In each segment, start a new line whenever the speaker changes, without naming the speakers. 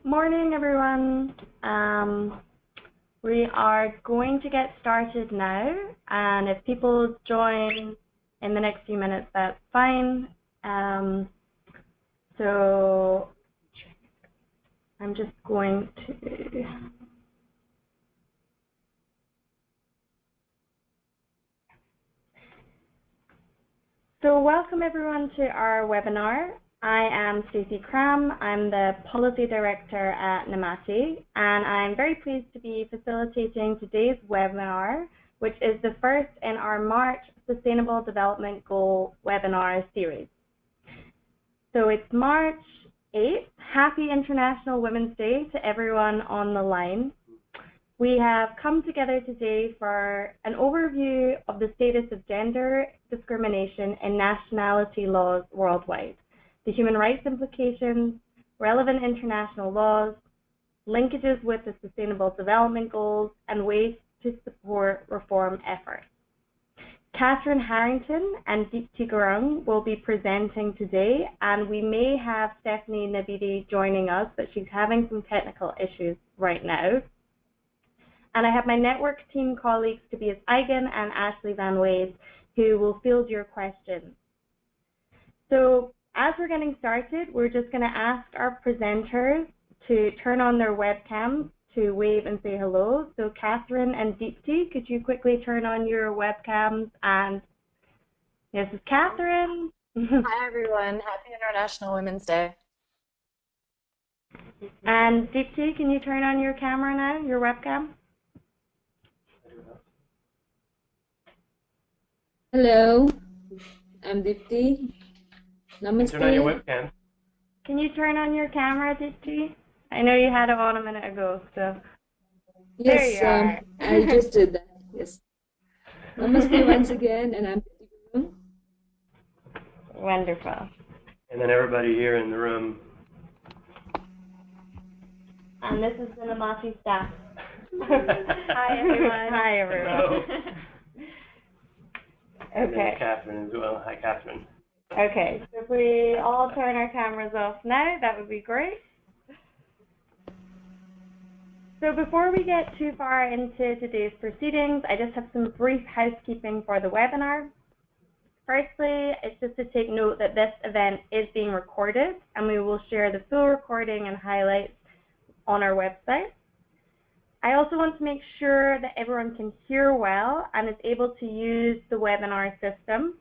Morning, everyone. We are going to get started now, and if people join in the next few minutes, that's fine. So I'm just going to... So welcome everyone to our webinar. I am Stacey Cram. I'm the Policy Director at Nationality, and I'm very pleased to be facilitating today's webinar, which is the first in our March Sustainable Development Goal webinar series. So it's March 8th. Happy International Women's Day to everyone on the line. We have come together today for an overview of the status of gender discrimination in nationality laws worldwide, the human rights implications, relevant international laws, linkages with the Sustainable Development Goals, and ways to support reform efforts. Catherine Harrington and Deepti Gurung will be presenting today, and we may have Stephanie Nabidi joining us, but she's having some technical issues right now. And I have my network team colleagues Tobias Eigen and Ashley Van Wade, who will field your questions. So as we're getting started, we're just going to ask our presenters to turn on their webcams to wave and say hello. So Catherine and Deepti, could you quickly turn on your webcams? And this is Catherine.
Hi everyone, happy International Women's Day.
And Deepti, can you turn on your camera now, your webcam?
Hello, I'm Deepti. Namaste.
Turn on your webcam.
Can you turn on your camera, Deepti? I know you had it on a minute ago, so
Yes,
there you are.
I just did that. Yes. Namaste once again, and I'm Deepti Gurung.
Wonderful.
And then everybody here in the room.
And this is the Nationality staff.
Hi everyone.
Hi everyone.
Hello. And
Okay.
then Catherine as well. Hi, Catherine.
Okay, so if we all turn our cameras off now, that would be great. So before we get too far into today's proceedings, I just have some brief housekeeping for the webinar. Firstly, it's just to take note that this event is being recorded, and we will share the full recording and highlights on our website. I also want to make sure that everyone can hear well and is able to use the webinar system.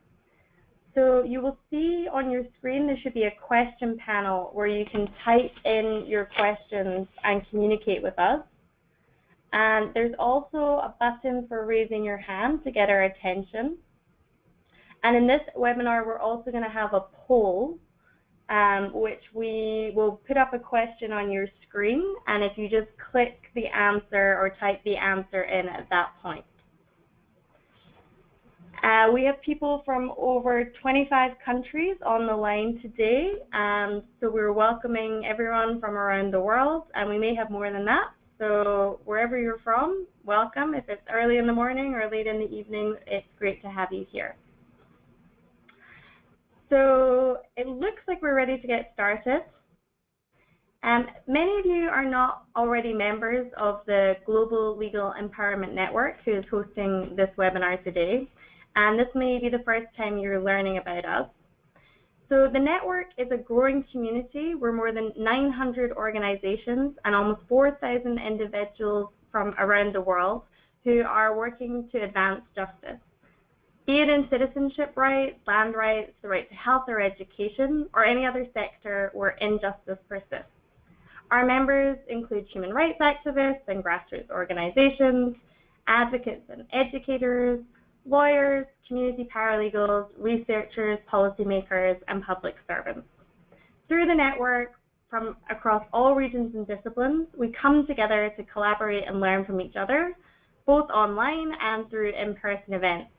So you will see on your screen there should be a question panel where you can type in your questions and communicate with us. And there's also a button for raising your hand to get our attention. And in this webinar, we're also going to have a poll, which we will put up a question on your screen, and if you just click the answer or type the answer in at that point. We have people from over 25 countries on the line today, so we're welcoming everyone from around the world, and we may have more than that. So wherever you're from, welcome. If it's early in the morning or late in the evening, it's great to have you here. So it looks like we're ready to get started. Many of you are not already members of the Global Legal Empowerment Network, who is hosting this webinar today, and this may be the first time you're learning about us. So the network is a growing community where more than 900 organizations and almost 4,000 individuals from around the world who are working to advance justice, be it in citizenship rights, land rights, the right to health or education, or any other sector where injustice persists. Our members include human rights activists and grassroots organizations, advocates and educators, lawyers, community paralegals, researchers, policymakers, and public servants. Through the network, from across all regions and disciplines, we come together to collaborate and learn from each other, both online and through in-person events.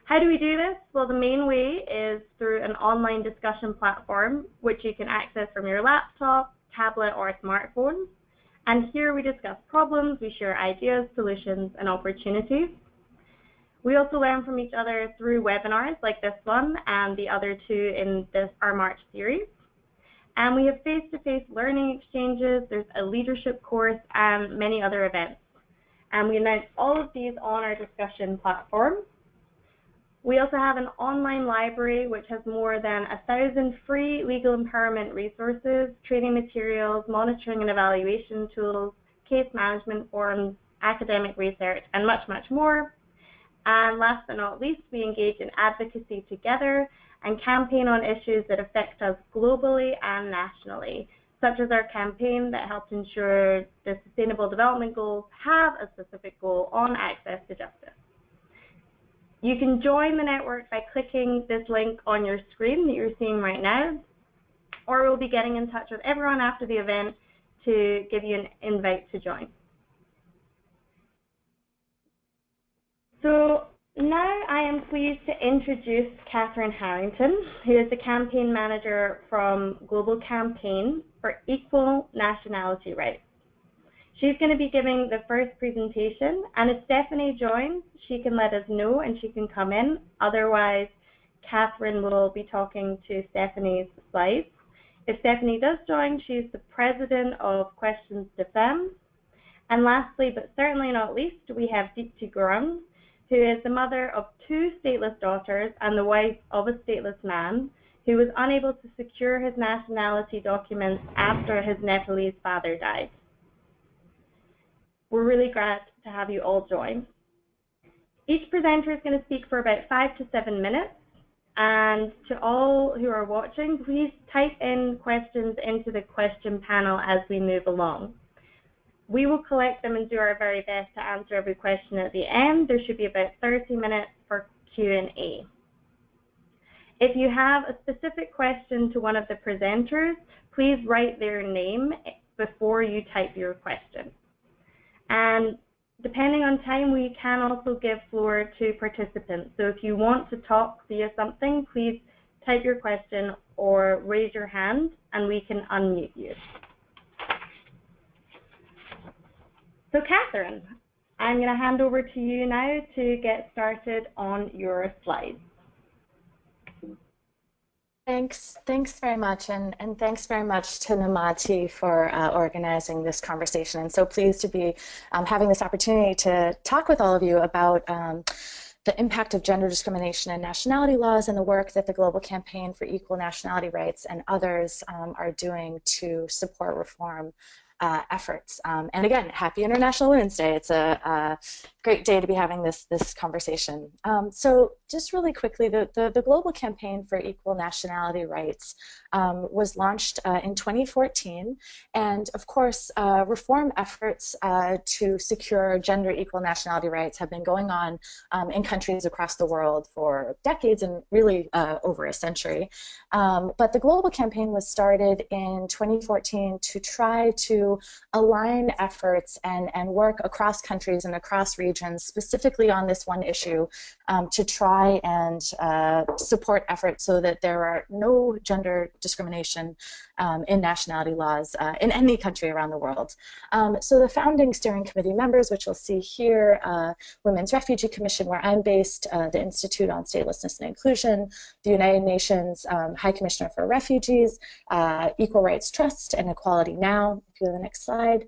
How do we do this? Well, the main way is through an online discussion platform, which you can access from your laptop, tablet, or smartphone. And here we discuss problems, we share ideas, solutions, and opportunities. We also learn from each other through webinars like this one and the other two in our March series. And we have face-to-face learning exchanges, there's a leadership course, and many other events. And we announce all of these on our discussion platform. We also have an online library which has more than 1,000 free legal empowerment resources, training materials, monitoring and evaluation tools, case management forums, academic research, and much, much more. And last but not least, we engage in advocacy together and campaign on issues that affect us globally and nationally, such as our campaign that helped ensure the Sustainable Development Goals have a specific goal on access to justice. You can join the network by clicking this link on your screen that you're seeing right now, or we'll be getting in touch with everyone after the event to give you an invite to join. So now I am pleased to introduce Catherine Harrington, who is the campaign manager from Global Campaign for Equal Nationality Rights. She's going to be giving the first presentation, and if Stephanie joins, she can let us know and she can come in. Otherwise, Catherine will be talking to Stephanie's slides. If Stephanie does join, she's the president of Questions to Femme. And lastly, but certainly not least, we have Deepti Gurung, who is the mother of 2 stateless daughters and the wife of a stateless man who was unable to secure his nationality documents after his Nepalese father died. We're really glad to have you all join. Each presenter is going to speak for about 5 to 7 minutes. And to all who are watching, please type in questions into the question panel as we move along. We will collect them and do our very best to answer every question at the end. There should be about 30 minutes for Q&A. If you have a specific question to one of the presenters, please write their name before you type your question. And depending on time, we can also give floor to participants. So if you want to talk via something, please type your question or raise your hand and we can unmute you. So Catherine, I'm going to hand over to you now to get started on your slides.
Thanks very much, and thanks very much to Nationality for organizing this conversation. And so pleased to be having this opportunity to talk with all of you about the impact of gender discrimination and nationality laws and the work that the Global Campaign for Equal Nationality Rights and others are doing to support reform efforts. And again, happy International Women's Day. It's a great day to be having this conversation. So just really quickly, the Global Campaign for Equal Nationality Rights was launched in 2014. And of course, reform efforts to secure gender equal nationality rights have been going on in countries across the world for decades and really over a century. But the Global Campaign was started in 2014 to try to align efforts and work across countries and across regions, specifically on this one issue, to try and support efforts so that there are no gender discrimination in nationality laws in any country around the world. So the founding steering committee members, which you'll see here, Women's Refugee Commission, where I'm based, the Institute on Statelessness and Inclusion, the United Nations High Commissioner for Refugees, Equal Rights Trust, and Equality Now. If you go to the next slide.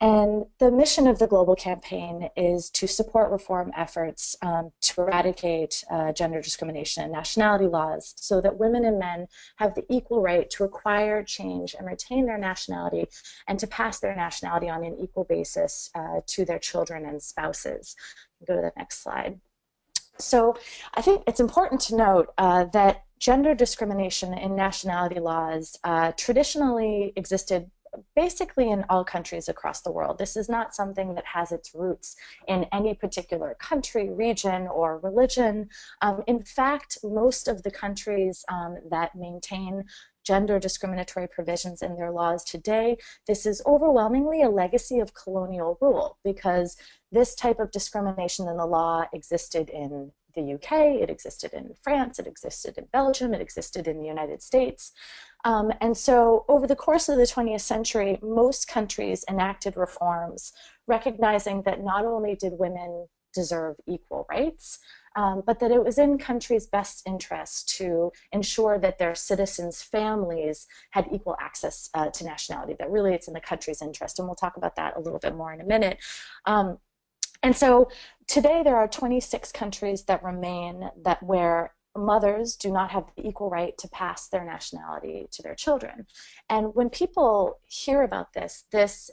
And the mission of the Global Campaign is to support reform efforts to eradicate gender discrimination and nationality laws so that women and men have the equal right to acquire, change, and retain their nationality and to pass their nationality on an equal basis to their children and spouses. Go to the next slide. So I think it's important to note that gender discrimination in nationality laws traditionally existed basically in all countries across the world. This is not something that has its roots in any particular country, region, or religion. In fact, most of the countries that maintain gender discriminatory provisions in their laws today, this is overwhelmingly a legacy of colonial rule, because this type of discrimination in the law existed in the UK, it existed in France, it existed in Belgium, it existed in the United States. And so over the course of the 20th century, most countries enacted reforms recognizing that not only did women deserve equal rights, but that it was in countries' best interest to ensure that their citizens' families had equal access to nationality, that really it's in the country's interest. And we'll talk about that a little bit more in a minute. And so today there are 26 countries that remain where mothers do not have the equal right to pass their nationality to their children. And when people hear about this, is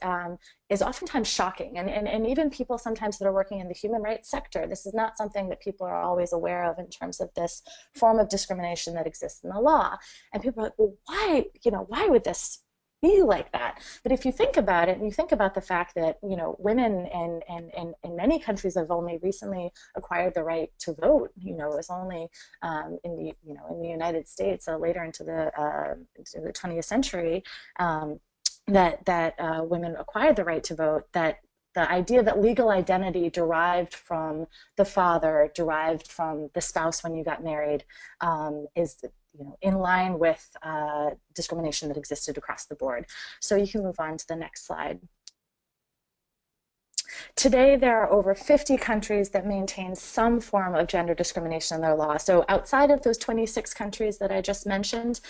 oftentimes shocking. And even people sometimes that are working in the human rights sector, this is not something that people are always aware of in terms of this form of discrimination that exists in the law. And people are like, well, why would this be like that? But if you think about it, and you think about the fact that women in many countries have only recently acquired the right to vote. It was only in the United States later into the 20th century that women acquired the right to vote. That the idea that legal identity derived from the father, derived from the spouse when you got married, is in line with discrimination that existed across the board. So you can move on to the next slide. Today, there are over 50 countries that maintain some form of gender discrimination in their law. So outside of those 26 countries that I just mentioned,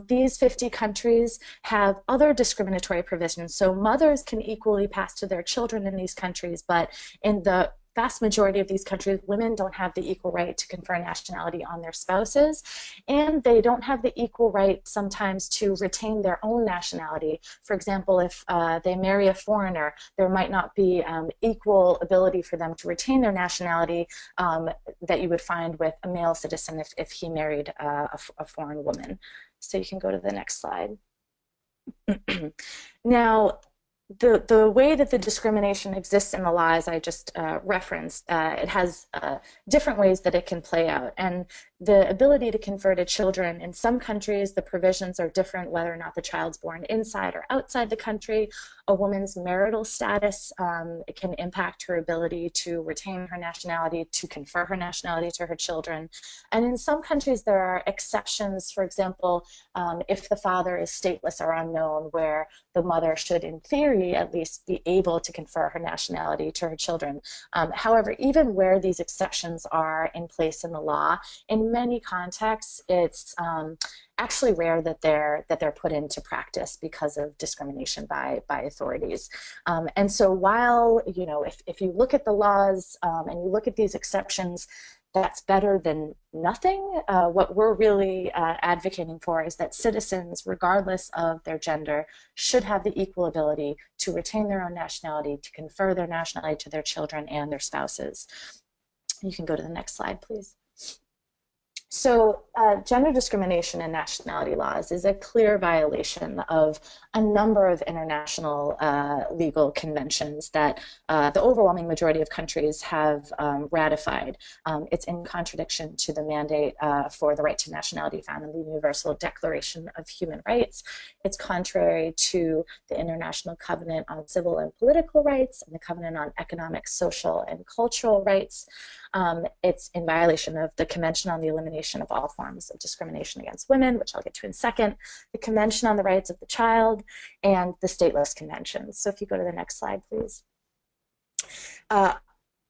these 50 countries have other discriminatory provisions. So mothers can equally pass to their children in these countries, but in the vast majority of these countries, women don't have the equal right to confer nationality on their spouses, and they don't have the equal right sometimes to retain their own nationality. For example, if they marry a foreigner, there might not be equal ability for them to retain their nationality that you would find with a male citizen if he married a foreign woman. So you can go to the next slide. Now, the way that the discrimination exists in the law, as I just referenced, it has different ways that it can play out. And the ability to confer to children, in some countries, the provisions are different whether or not the child's born inside or outside the country. A woman's marital status it can impact her ability to retain her nationality, to confer her nationality to her children. And in some countries, there are exceptions. For example, if the father is stateless or unknown, where the mother should, in theory, at least be able to confer her nationality to her children. However, even where these exceptions are in place in the law, in many contexts, it's actually rare that they're put into practice because of discrimination by authorities. And so while, if you look at the laws and you look at these exceptions, that's better than nothing. What we're really advocating for is that citizens, regardless of their gender, should have the equal ability to retain their own nationality, to confer their nationality to their children and their spouses. You can go to the next slide, please. So gender discrimination in nationality laws is a clear violation of a number of international legal conventions that the overwhelming majority of countries have ratified. It's in contradiction to the mandate for the right to nationality found in the Universal Declaration of Human Rights. It's contrary to the International Covenant on Civil and Political Rights and the Covenant on Economic, Social, and Cultural Rights. It's in violation of the Convention on the Elimination of All Forms of Discrimination Against Women, which I'll get to in a second, the Convention on the Rights of the Child, and the Stateless Conventions. So if you go to the next slide, please.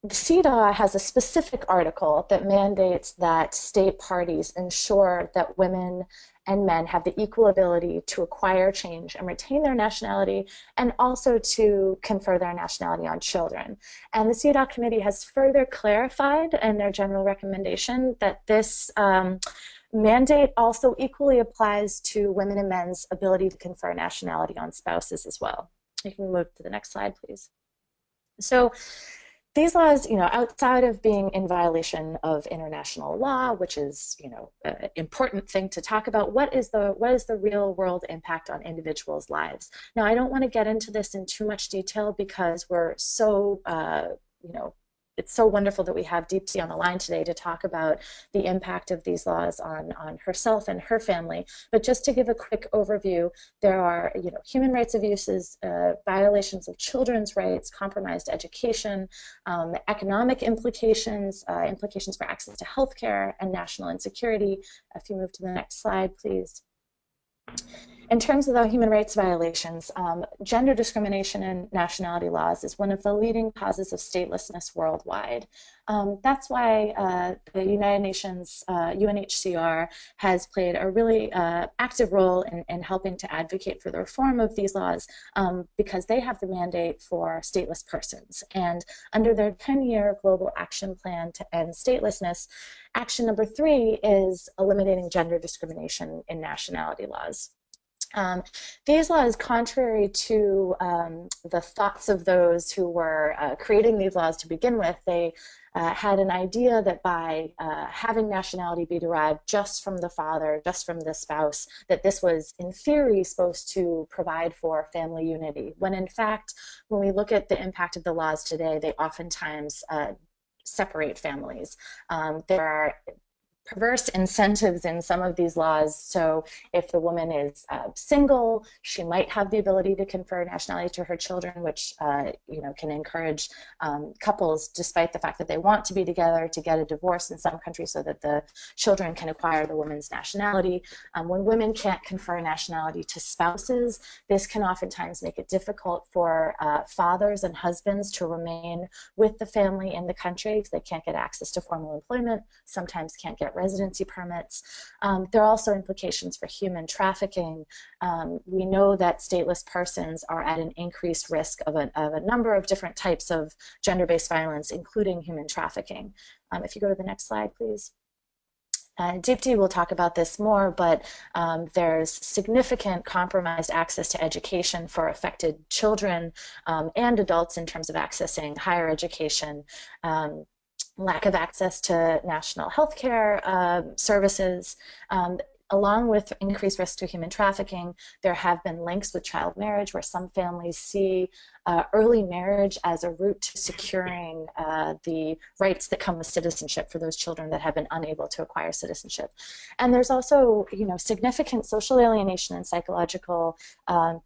The CEDAW has a specific article that mandates that state parties ensure that women and men have the equal ability to acquire, change, and retain their nationality, and also to confer their nationality on children. And the CEDAW committee has further clarified in their general recommendation that this mandate also equally applies to women and men's ability to confer nationality on spouses as well. You can move to the next slide, please. So these laws, outside of being in violation of international law, which is, an important thing to talk about, what is the real world impact on individuals' lives? Now, I don't want to get into this in too much detail because we're so, it's so wonderful that we have Deepti on the line today to talk about the impact of these laws on herself and her family. But just to give a quick overview, there are human rights abuses, violations of children's rights, compromised education, economic implications, implications for access to healthcare, and national insecurity. If you move to the next slide, please. In terms of the human rights violations, gender discrimination in nationality laws is one of the leading causes of statelessness worldwide. That's why the United Nations, UNHCR, has played a really active role in helping to advocate for the reform of these laws because they have the mandate for stateless persons. And under their 10-year global action plan to end statelessness, action number 3 is eliminating gender discrimination in nationality laws. These laws, contrary to the thoughts of those who were creating these laws to begin with, they had an idea that by having nationality be derived just from the father, just from the spouse, that this was in theory supposed to provide for family unity, when in fact, when we look at the impact of the laws today, they oftentimes separate families. There are perverse incentives in some of these laws. So if the woman is single, she might have the ability to confer nationality to her children, which can encourage couples, despite the fact that they want to be together, to get a divorce in some countries so that the children can acquire the woman's nationality. When women can't confer nationality to spouses, this can oftentimes make it difficult for fathers and husbands to remain with the family in the country because they can't get access to formal employment, sometimes can't get residency permits. There are also implications for human trafficking. We know that stateless persons are at an increased risk of a number of different types of gender-based violence, including human trafficking. If you go to the next slide, please. Deepti will talk about this more, but there's significant compromised access to education for affected children and adults in terms of accessing higher education. Lack of access to national health care services, along with increased risk to human trafficking. There have been links with child marriage where some families see early marriage as a route to securing the rights that come with citizenship for those children that have been unable to acquire citizenship. And there's also, significant social alienation and psychological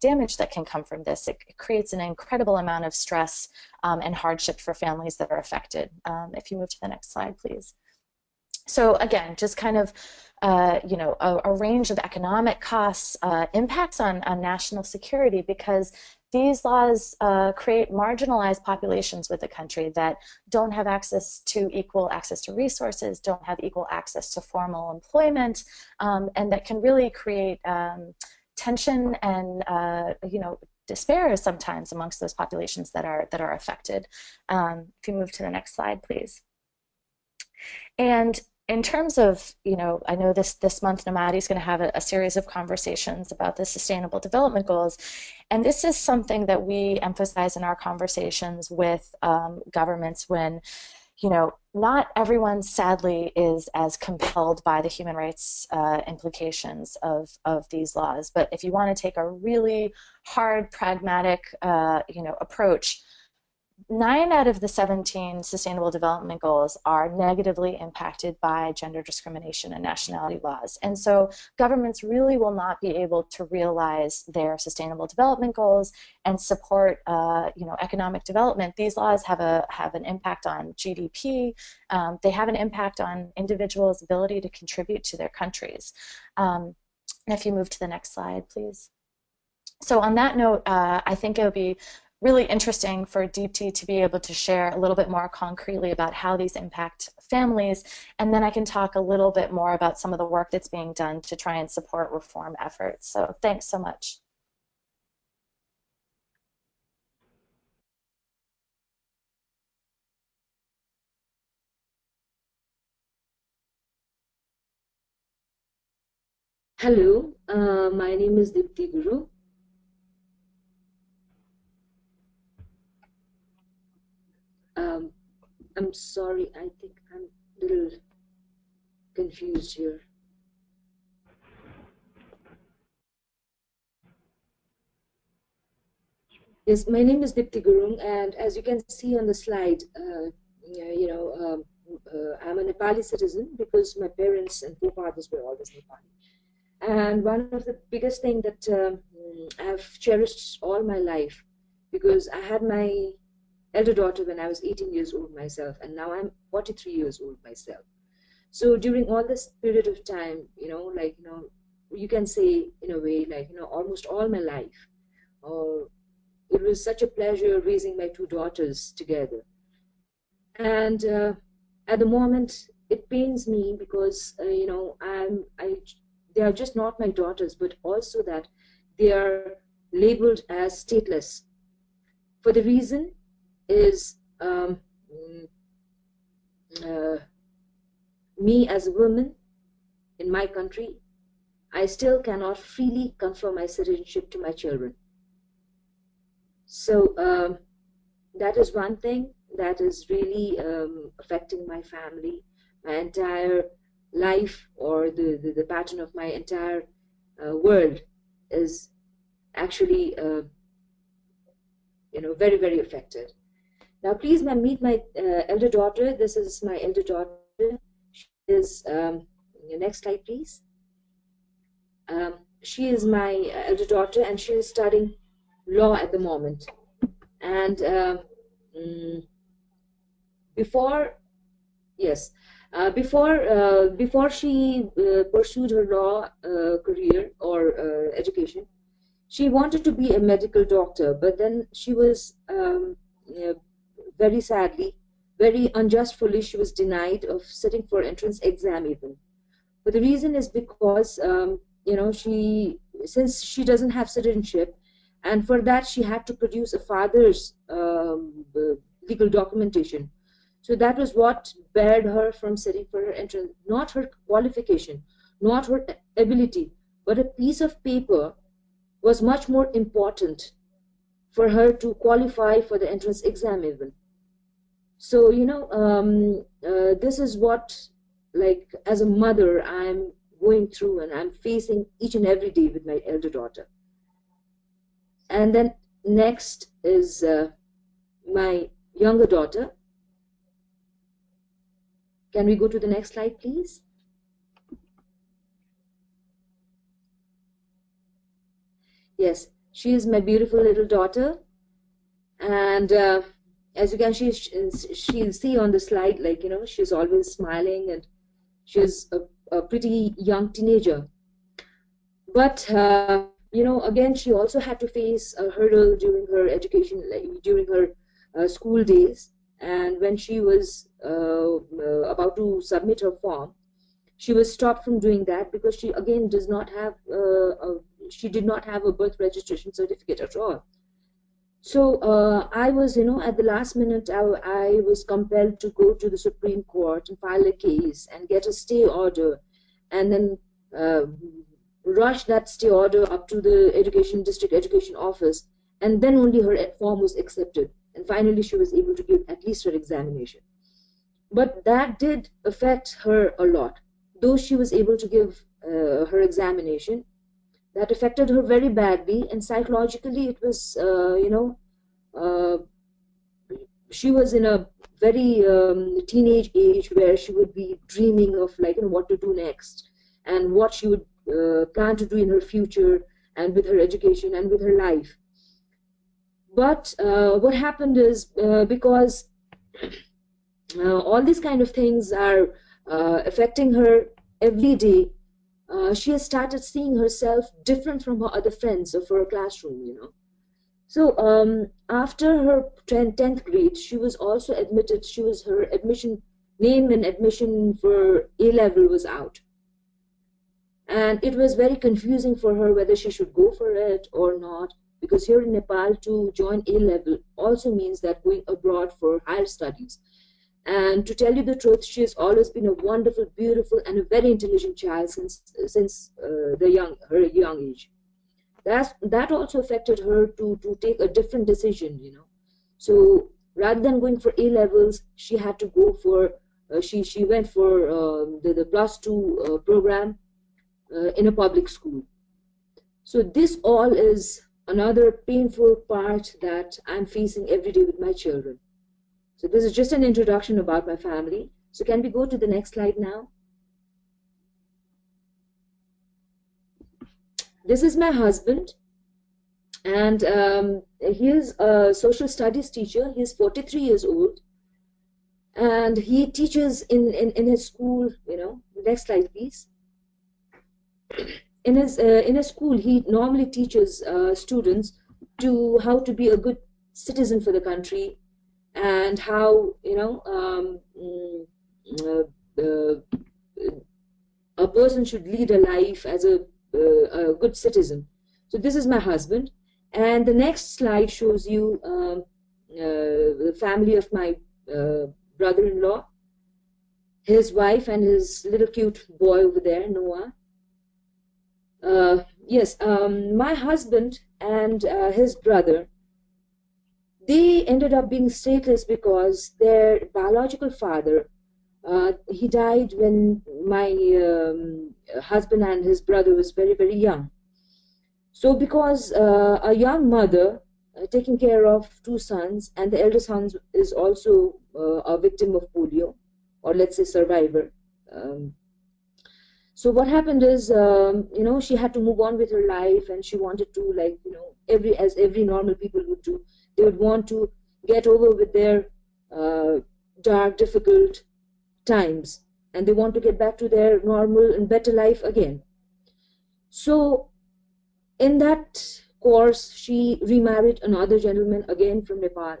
damage that can come from this. It creates an incredible amount of stress and hardship for families that are affected. If you move to the next slide, please. So again, just kind of, a range of economic costs, impacts on national security, because these laws create marginalized populations with the country that don't have equal access to resources, don't have equal access to formal employment, and that can really create tension and, despair sometimes amongst those populations that are affected. If you move to the next slide, please. And in terms of, I know this month Nationality is going to have a series of conversations about the Sustainable Development Goals, and this is something that we emphasize in our conversations with governments when, not everyone, sadly, is as compelled by the human rights implications of these laws. But if you want to take a really hard, pragmatic, approach, 9 out of the 17 Sustainable Development Goals are negatively impacted by gender discrimination and nationality laws. And so governments really will not be able to realize their Sustainable Development Goals and support economic development. These laws have an impact on GDP. They have an impact on individuals' ability to contribute to their countries. And if you move to the next slide, please. So on that note, I think it would be really interesting for Deepti to be able to share a little bit more concretely about how these impact families, and then I can talk a little bit more about some of the work that's being done to try and support reform efforts. So thanks so much.
Hello, my name is Deepti Guru. I'm sorry, I think I'm a little confused here. Yes, my name is Deepti Gurung, and as you can see on the slide, I'm a Nepali citizen because my parents and forefathers were always Nepali. And one of the biggest thing that I've cherished all my life, because I had my elder daughter when I was 18 years old myself, and now I'm 43 years old myself. So during all this period of time, you can say in a way, like, almost all my life. It was such a pleasure raising my two daughters together. And at the moment, it pains me because, they are just not my daughters, but also that they are labeled as stateless. For the reason is me as a woman in my country, I still cannot freely confer my citizenship to my children. So that is one thing that is really affecting my family, my entire life, or the pattern of my entire world is actually very, very affected. Now please meet my elder daughter. This is my elder daughter. She is next slide please. She is my elder daughter, and she is studying law at the moment. And before she pursued her law career or education, she wanted to be a medical doctor, but then she was very sadly, very unjustly, she was denied of sitting for entrance exam even. But the reason is because since she doesn't have citizenship, and for that she had to produce a father's legal documentation. So that was what barred her from sitting for her entrance. Not her qualification, not her ability, but a piece of paper was much more important for her to qualify for the entrance exam even. So this is what, like, as a mother, I'm going through and I'm facing each and every day with my elder daughter. And then next is my younger daughter. Can we go to the next slide please? Yes, she is my beautiful little daughter, and as you can see on the slide, like, she's always smiling, and she's a pretty young teenager. But again, she also had to face a hurdle during her education, like during her school days. And when she was about to submit her form, she was stopped from doing that because she again does not have she did not have a birth registration certificate at all. So I was, at the last minute, I was compelled to go to the Supreme Court and file a case and get a stay order, and then rush that stay order up to the district education office, and then only her form was accepted, and finally she was able to give at least her examination. But that did affect her a lot. Though she was able to give her examination, that affected her very badly, and psychologically it was, she was in a very teenage age where she would be dreaming of, like, what to do next and what she would plan to do in her future and with her education and with her life. But what happened is, because all these kind of things are affecting her every day, she has started seeing herself different from her other friends of her classroom, So after her 10th grade, she was also admitted, her admission name and admission for A-level was out. And it was very confusing for her whether she should go for it or not, because here in Nepal, to join A-level also means that going abroad for higher studies. And to tell you the truth, she has always been a wonderful, beautiful, and a very intelligent child since her young age. That also affected her to take a different decision, So rather than going for A-levels, she had to go for she went for the +2 program in a public school. So this all is another painful part that I'm facing every day with my children. So this is just an introduction about my family. So can we go to the next slide now? This is my husband, and he is a social studies teacher. He's 43 years old, and he teaches in his school, Next slide, please. in a school, he normally teaches students to how to be a good citizen for the country, and how, you know, a person should lead a life as a good citizen. So this is my husband, and the next slide shows you the family of my brother-in-law, his wife, and his little cute boy over there, Noah. Yes, my husband and his brother, they ended up being stateless because their biological father, he died when my husband and his brother was very, very young. So because a young mother taking care of two sons, and the elder son is also a victim of polio, or let's say survivor. So what happened is, you know, she had to move on with her life, and she wanted to, like, you know, as every normal people would do, they would want to get over with their dark, difficult times, and they want to get back to their normal and better life again. So in that course, she remarried another gentleman again from Nepal.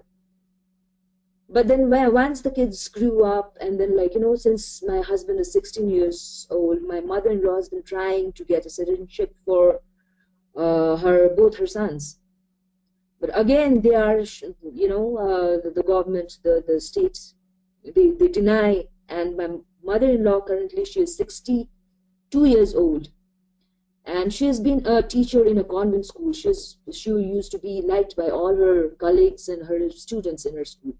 But then once the kids grew up, and then, like, you know, since my husband is 16 years old, my mother-in-law has been trying to get a citizenship for both her sons. But again, they are, you know, the government, the state, they deny. And my mother-in-law currently, she is 62 years old. And she has been a teacher in a convent school. She used to be liked by all her colleagues and her students in her school.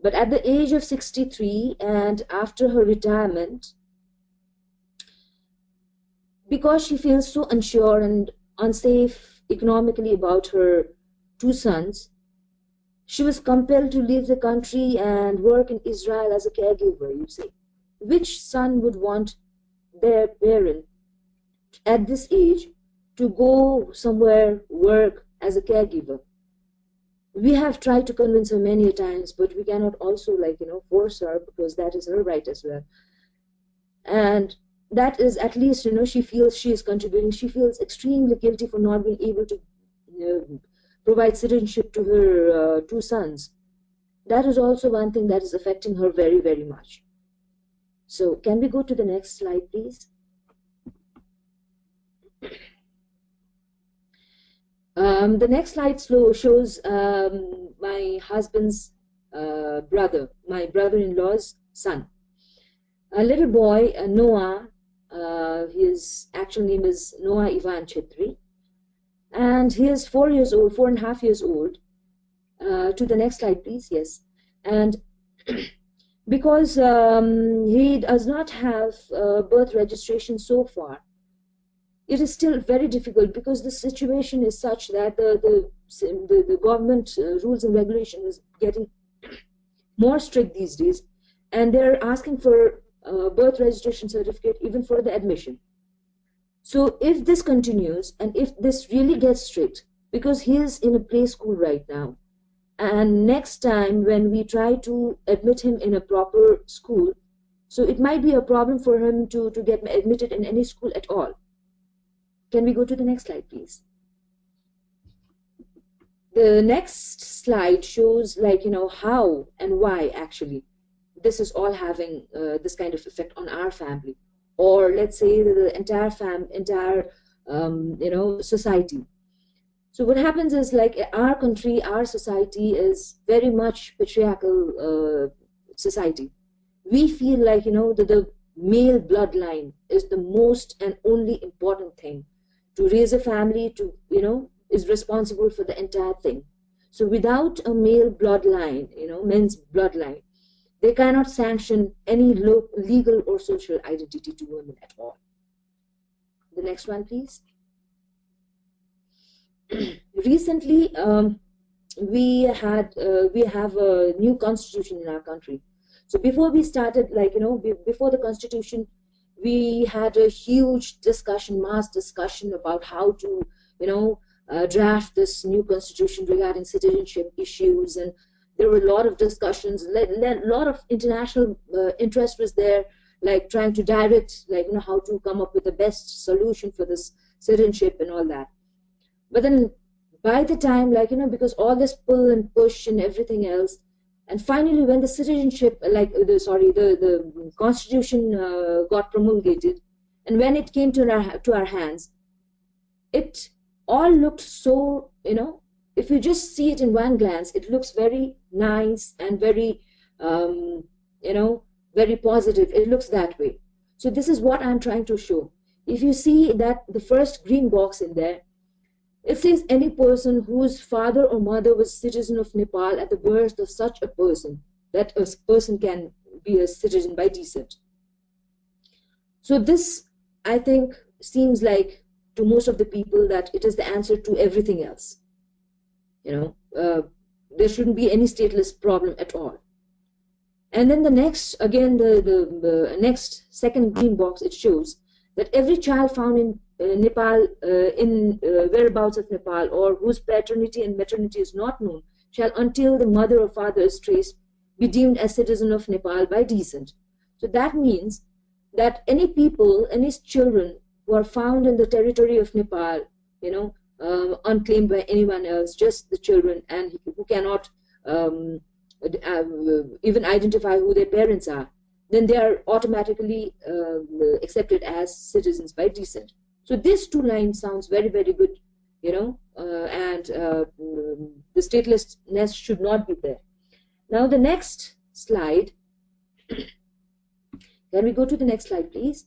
But at the age of 63, and after her retirement, because she feels so unsure and unsafe economically about her two sons, she was compelled to leave the country and work in Israel as a caregiver, you see. Which son would want their parent at this age to go somewhere, work as a caregiver? We have tried to convince her many times, but we cannot also, like, you know, force her, because that is her right as well. And that is, at least, you know, she feels she is contributing. She feels extremely guilty for not being able to provide citizenship to her two sons. That is also one thing that is affecting her very, very much. So can we go to the next slide, please? The next slide shows my husband's brother, my brother-in-law's son. A little boy, Noah, his actual name is Noah Ivan Chetri, and he is 4 years old, 4.5 years old. To the next slide, please. Yes. And because he does not have birth registration so far, it is still very difficult, because the situation is such that the government rules and regulation is getting more strict these days, and they're asking for birth registration certificate even for the admission. So if this continues, and if this really gets strict, because he is in a play school right now, and next time when we try to admit him in a proper school, so it might be a problem for him to get admitted in any school at all. Can we go to the next slide, please? The next slide shows, like, you know, how and why actually this is all having this kind of effect on our family, or let's say the entire you know, society. So what happens is, like, our country, our society is very much patriarchal society. We feel like, you know, the male bloodline is the most and only important thing. To raise a family, to, you know, is responsible for the entire thing. So without a male bloodline, you know, men's bloodline, they cannot sanction any legal or social identity to women at all. The next one, please. Recently, we have a new constitution in our country. So before we started, like, you know, before the constitution, we had a huge discussion, mass discussion about how to, you know, draft this new constitution regarding citizenship issues, and there were a lot of discussions. A lot of international interest was there like trying to direct, like, how to come up with the best solution for this citizenship and all that. But then by the time, like, because all this pull and push and everything else, and finally when the citizenship, like the constitution got promulgated, and when it came to our hands, it all looked so, if you just see it in one glance, it looks very nice and very, very positive. It looks that way. So this is what I'm trying to show. If you see that the first green box in there, it says any person whose father or mother was citizen of Nepal at the birth of such a person, that a person can be a citizen by descent. So this, I think, seems like to most of the people that it is the answer to everything else. There shouldn't be any stateless problem at all. And then the next, again, the next second green box, it shows that every child found in Nepal, in whereabouts of Nepal, or whose paternity and maternity is not known, shall, until the mother or father is traced, be deemed as citizen of Nepal by descent. So that means that any people, any children who are found in the territory of Nepal, unclaimed by anyone else, just the children, and who cannot even identify who their parents are, then they are automatically accepted as citizens by descent. So these two lines sounds very, very good, and the statelessness should not be there. Now the next slide, can we go to the next slide, please?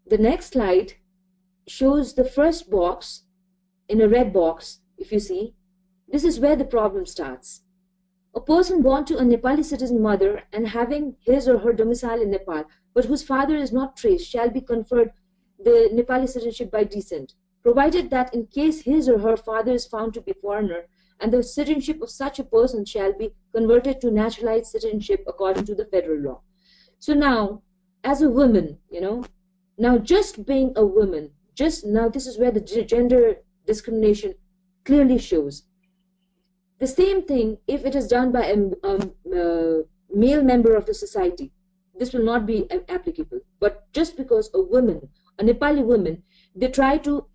The next slide shows the first box in a red box. If you see, this is where the problem starts. A person born to a Nepali citizen mother and having his or her domicile in Nepal, but whose father is not traced, shall be conferred the Nepali citizenship by descent, provided that in case his or her father is found to be foreigner, and the citizenship of such a person shall be converted to naturalized citizenship according to the federal law. So now, as a woman, now just being a woman, just now, this is where the gender discrimination clearly shows. The same thing, if it is done by a male member of the society, this will not be applicable. But just because a woman, a Nepali woman, they try to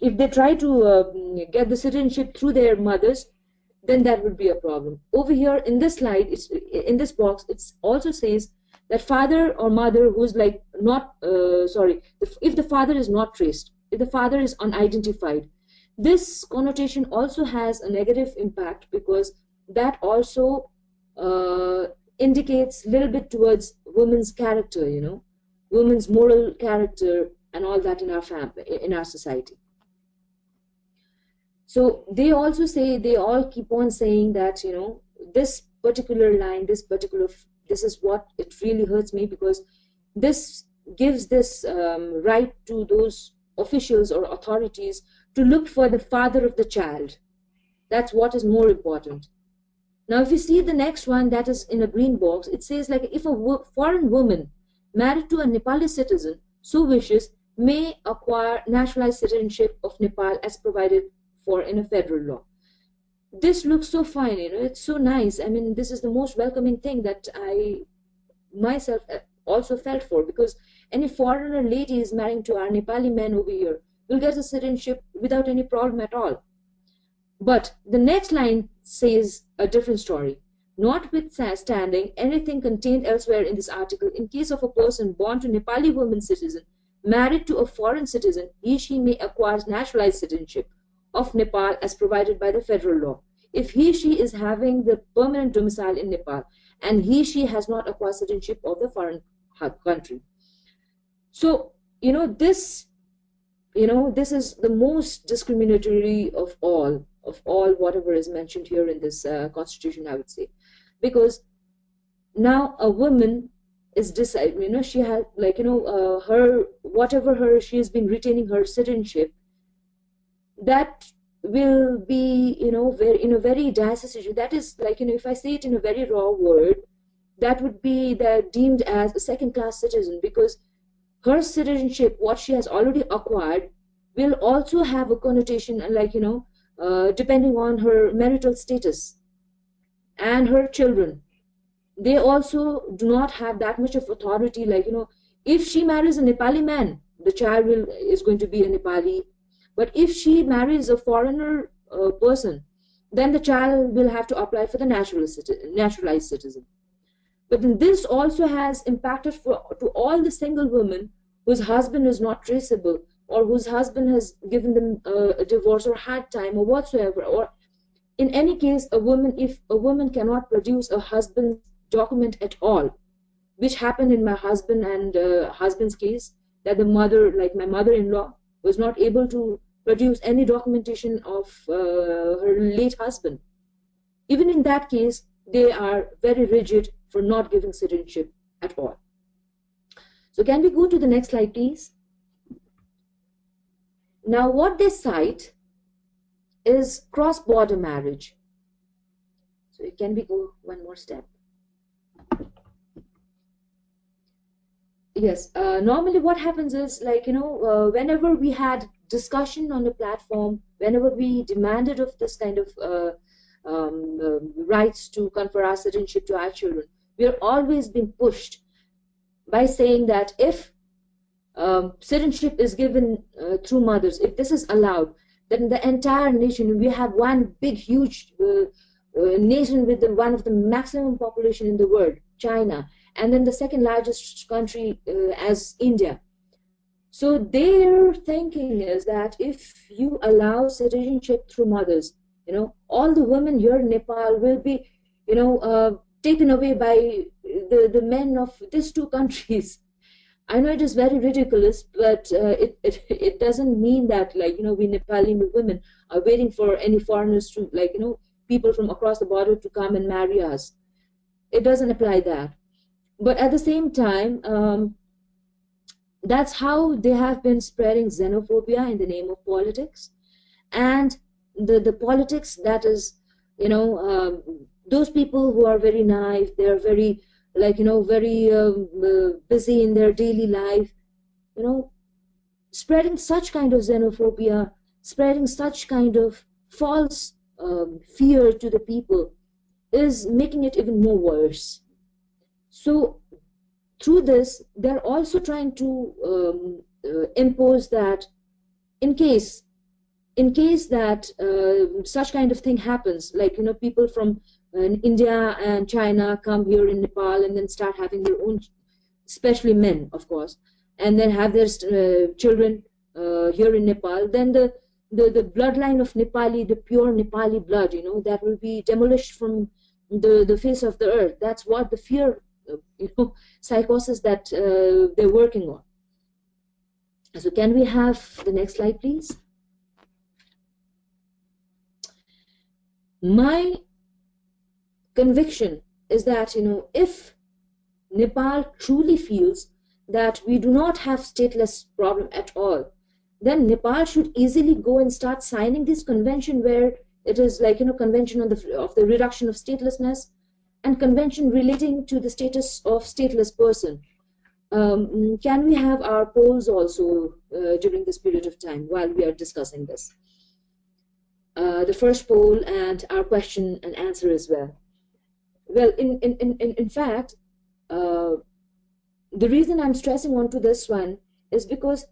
if they try to get the citizenship through their mothers, then that would be a problem. Over here in this slide, in this box, it also says that father or mother who's like not, if the father is not traced, if the father is unidentified, this connotation also has a negative impact, because that also indicates a little bit towards women's character, women's moral character and all that in our family, in our society. So they also say, they all keep on saying that, this particular line, this is what it really hurts me, because this gives this right to those officials or authorities to look for the father of the child. That's what is more important. Now, if you see the next one, that is in a green box, it says like, if a foreign woman married to a Nepali citizen so wishes, may acquire nationalized citizenship of Nepal as provided for in a federal law. This looks so fine, it's so nice. I mean, this is the most welcoming thing that I myself also felt for, because any foreigner lady is marrying to our Nepali men over here will get a citizenship without any problem at all. But the next line says a different story. Notwithstanding anything contained elsewhere in this article, in case of a person born to Nepali woman citizen married to a foreign citizen, he/she may acquire naturalized citizenship of Nepal as provided by the federal law, if he/she is having the permanent domicile in Nepal and he/she has not acquired citizenship of the foreign country. So, this is the most discriminatory of all whatever is mentioned here in this constitution, I would say, because now a woman is decided, she has she has been retaining her citizenship, that will be, in a very diocese issue. That is like, if I say it in a very raw word, that would be deemed as a second-class citizen, because her citizenship, what she has already acquired, will also have a connotation, like, depending on her marital status. and her children, they also do not have that much of authority. Like, if she marries a Nepali man, the child is going to be a Nepali. But if she marries a foreigner person, then the child will have to apply for the naturalized citizen. But then this also has impacted to all the single women whose husband is not traceable, or whose husband has given them a divorce or hard time or whatsoever. Or in any case, if a woman cannot produce a husband's document at all, which happened in my husband and husband's case, that the mother, like my mother-in-law, was not able to produce any documentation of her late husband. Even in that case, they are very rigid for not giving citizenship at all. So can we go to the next slide, please? Now, what they cite is cross-border marriage. So can we go one more step? Yes, normally what happens is, like, whenever we had discussion on the platform, whenever we demanded of this kind of rights to confer our citizenship to our children, we are always being pushed by saying that if citizenship is given through mothers, if this is allowed, then the entire nation, we have one big, huge nation with one of the maximum population in the world, China, and then the second largest country as India. So their thinking is that if you allow citizenship through mothers, all the women here in Nepal will be, taken away by the men of these two countries. I know it is very ridiculous, but it doesn't mean that, like, we Nepali women are waiting for any foreigners to, like, people from across the border to come and marry us. It doesn't apply that. But at the same time, that's how they have been spreading xenophobia in the name of politics. And the politics that is, those people who are very naive, they're very, like, very busy in their daily life, spreading such kind of xenophobia, spreading such kind of false fear to the people is making it even more worse. So through this, they're also trying to impose that in case that such kind of thing happens, like, people from India and China come here in Nepal and then start having their own, especially men, of course, and then have their children here in Nepal, then the bloodline of Nepali, the pure Nepali blood, that will be demolished from the face of the earth. That's what the fear, psychosis that they're working on. So can we have the next slide, please? My conviction is that, if Nepal truly feels that we do not have stateless problem at all, then Nepal should easily go and start signing this convention, where it is like, convention of the reduction of statelessness and convention relating to the status of stateless person. Can we have our polls also during this period of time while we are discussing this? The first poll and our question and answer as well. Well, in fact, the reason I'm stressing onto this one is because,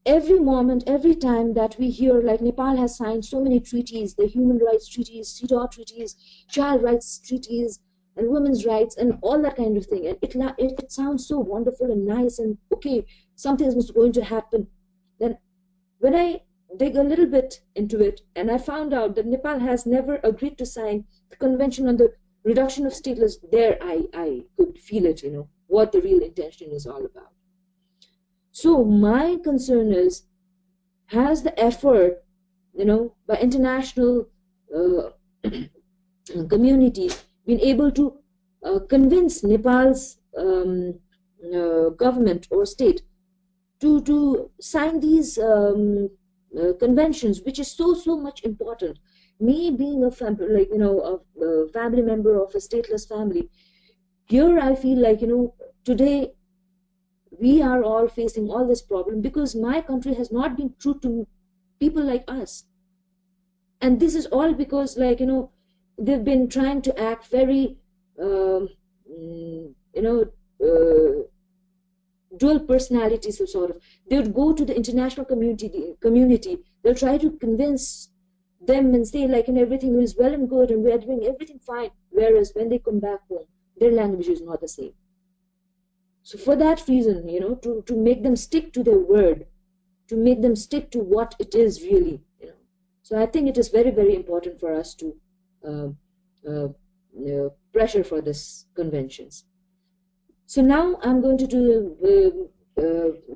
every moment, every time that we hear, like, Nepal has signed so many treaties, the human rights treaties, CEDAW treaties, child rights treaties, and women's rights, and all that kind of thing, and it sounds so wonderful and nice, and okay, something is going to happen. Then when I dig a little bit into it, and I found out that Nepal has never agreed to sign the Convention on the Reduction of Stateless, there I could feel it, what the real intention is all about. So my concern is, has the effort, by international community been able to convince Nepal's government or state to sign these conventions, which is so much important. Me being a family member of a stateless family, here I feel like, today we are all facing all this problem because my country has not been true to people like us. And this is all because, like, they've been trying to act very, dual personalities of sort of. They would go to the international community. They'll try to convince them and say like, everything is well and good and we are doing everything fine. Whereas when they come back home, their language is not the same. So for that reason, to make them stick to their word, to make them stick to what it is really, So I think it is very, very important for us to pressure for this conventions. So now I'm going to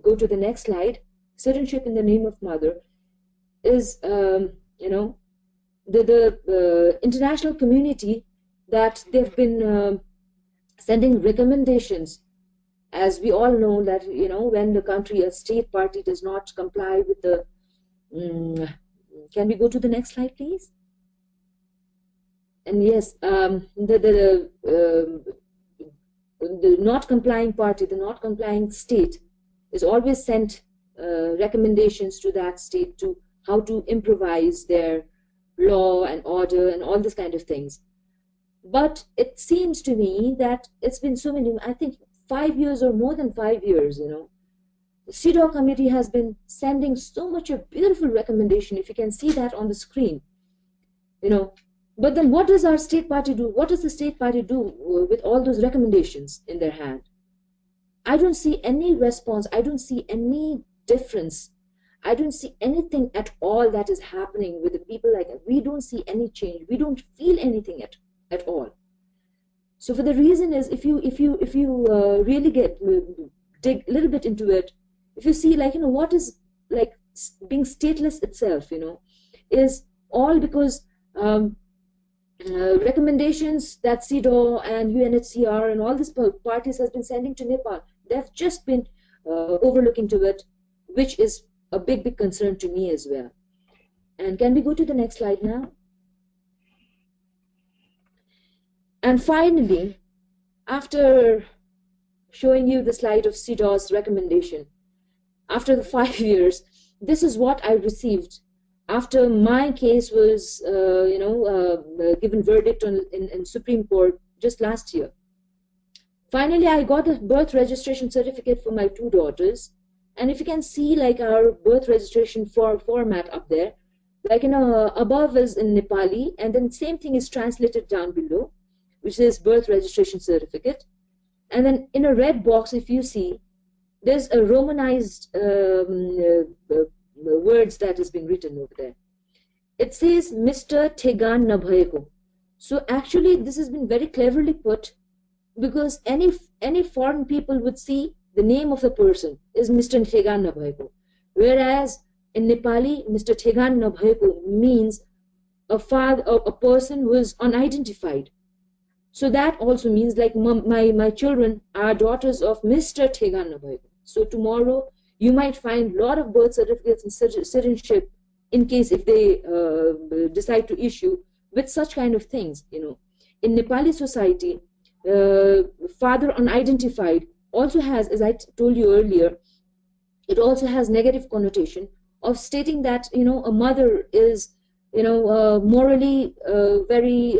go to the next slide. Citizenship in the name of mother is, the international community that they've been sending recommendations. As we all know that, when the country, a state party does not comply with the, can we go to the next slide, please? And yes, the not complying party, the not complying state is always sent recommendations to that state to how to improvise their law and order and all this kind of things. But it seems to me that it's been so many, I think 5 years or more than 5 years, the CEDAW committee has been sending so much of beautiful recommendation, if you can see that on the screen, But then what does our state party do? What does the state party do with all those recommendations in their hand? I don't see any response. I don't see any difference. I don't see anything at all that is happening with the people like that. We don't see any change. We don't feel anything at all. So for the reason is, if you really dig a little bit into it, if you see what is like being stateless itself, is all because recommendations that CEDAW and UNHCR and all these parties has been sending to Nepal, they've just been overlooking to it, which is a big, big concern to me as well. And can we go to the next slide now? And finally, after showing you the slide of CEDAW's recommendation, after the 5 years, this is what I received after my case was, given verdict in Supreme Court just last year. Finally, I got a birth registration certificate for my 2 daughters. And if you can see our birth registration format up there, above is in Nepali, and then same thing is translated down below, which is birth registration certificate. And then in a red box, if you see, there's a Romanized words that has been written over there. It says Mr. Thegan Nabhayeko. So actually this has been very cleverly put, because any foreign people would see the name of the person is Mr. Thegan Nabhayeko. Whereas in Nepali, Mr. Thegan Nabhayeko means a person who is unidentified. So that also means my children are daughters of Mr. Thegan Nabhayeko. So tomorrow you might find a lot of birth certificates and citizenship in case if they decide to issue with such kind of things. In Nepali society, father unidentified also has, as I told you earlier, it also has negative connotation of stating that a mother is morally very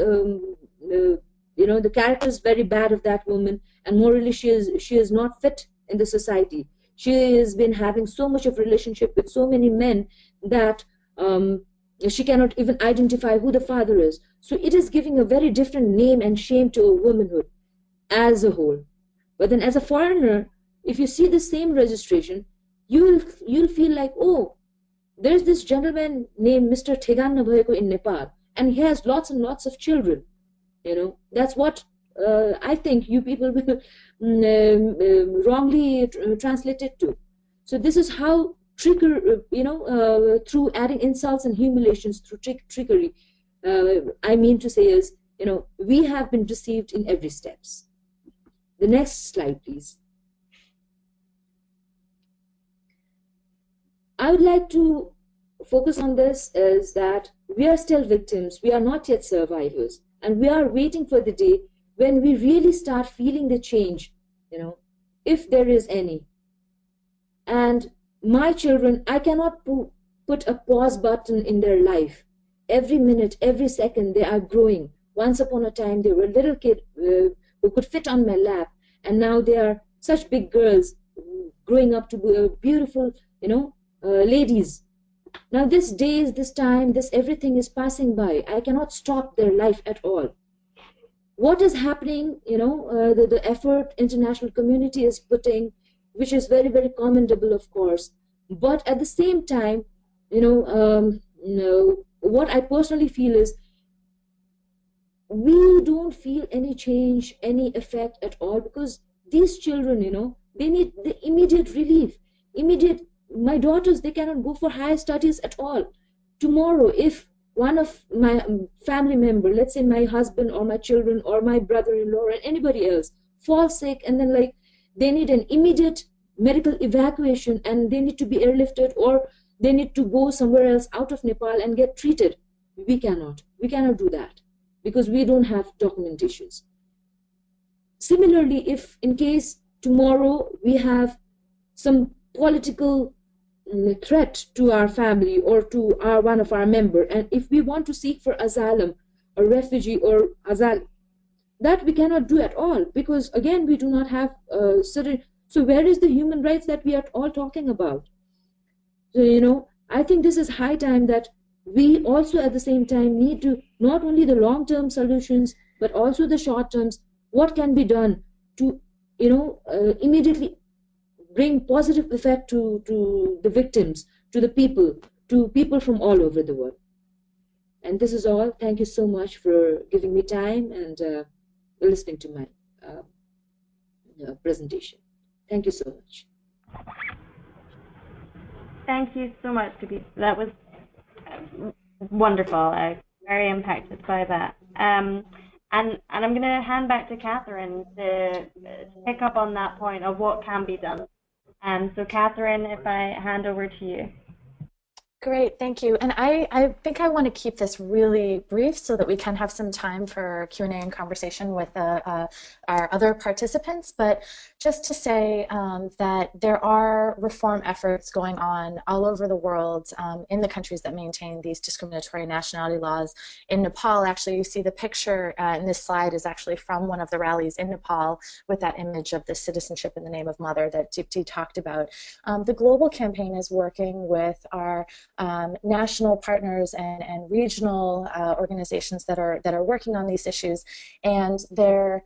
the character is very bad of that woman, and morally she is not fit in the society. She has been having so much of relationship with so many men that she cannot even identify who the father is. So it is giving a very different name and shame to a womanhood as a whole. But then as a foreigner, if you see the same registration, you'll feel like, oh, there's this gentleman named Mr. Thegan Nabhayeko in Nepal, and he has lots and lots of children. That's what I think you people will wrongly translate it to. So this is how through adding insults and humiliations through trickery, I mean to say is, we have been deceived in every steps. The next slide, please. I would like to focus on this is that we are still victims. We are not yet survivors. And we are waiting for the day when we really start feeling the change, if there is any. And my children, I cannot put a pause button in their life. Every minute, every second, they are growing. once upon a time they were a little kid who could fit on my lap, and now they are such big girls growing up to be beautiful, ladies. Now this days, this time, this everything is passing by. I cannot stop their life at all. What is happening, the effort international community is putting, which is very, very commendable, of course. But at the same time, what I personally feel is we don't feel any change, any effect at all, because these children, they need the immediate relief, my daughters, they cannot go for higher studies at all. Tomorrow, if one of my family member, let's say my husband or my children or my brother-in-law or anybody else, falls sick, and then they need an immediate medical evacuation and they need to be airlifted, or they need to go somewhere else out of Nepal and get treated, we cannot do that because we don't have documentations. Similarly, if in case tomorrow we have some political threat to our family or to one of our member, and if we want to seek for asylum or refugee or asylum, that we cannot do at all, because again we do not have certain. So where is the human rights that we are all talking about? So I think this is high time that we also at the same time need to not only the long-term solutions but also the short terms. What can be done to immediately bring positive effect to the victims, to people from all over the world. And this is all. Thank you so much for giving me time and listening to my presentation. Thank you so much.
Thank you so much, Sudeep. That was wonderful. Very impacted by that. And I'm going to hand back to Catherine to pick up on that point of what can be done. So Catherine, if I hand over to you.
Great, thank you. And I think I want to keep this really brief so that we can have some time for Q&A and conversation with our other participants. But just to say that there are reform efforts going on all over the world in the countries that maintain these discriminatory nationality laws. In Nepal, actually, you see the picture in this slide is actually from one of the rallies in Nepal with that image of the citizenship in the name of mother that Deepti talked about. The global campaign is working with our national partners and regional organizations that are working on these issues, and they're,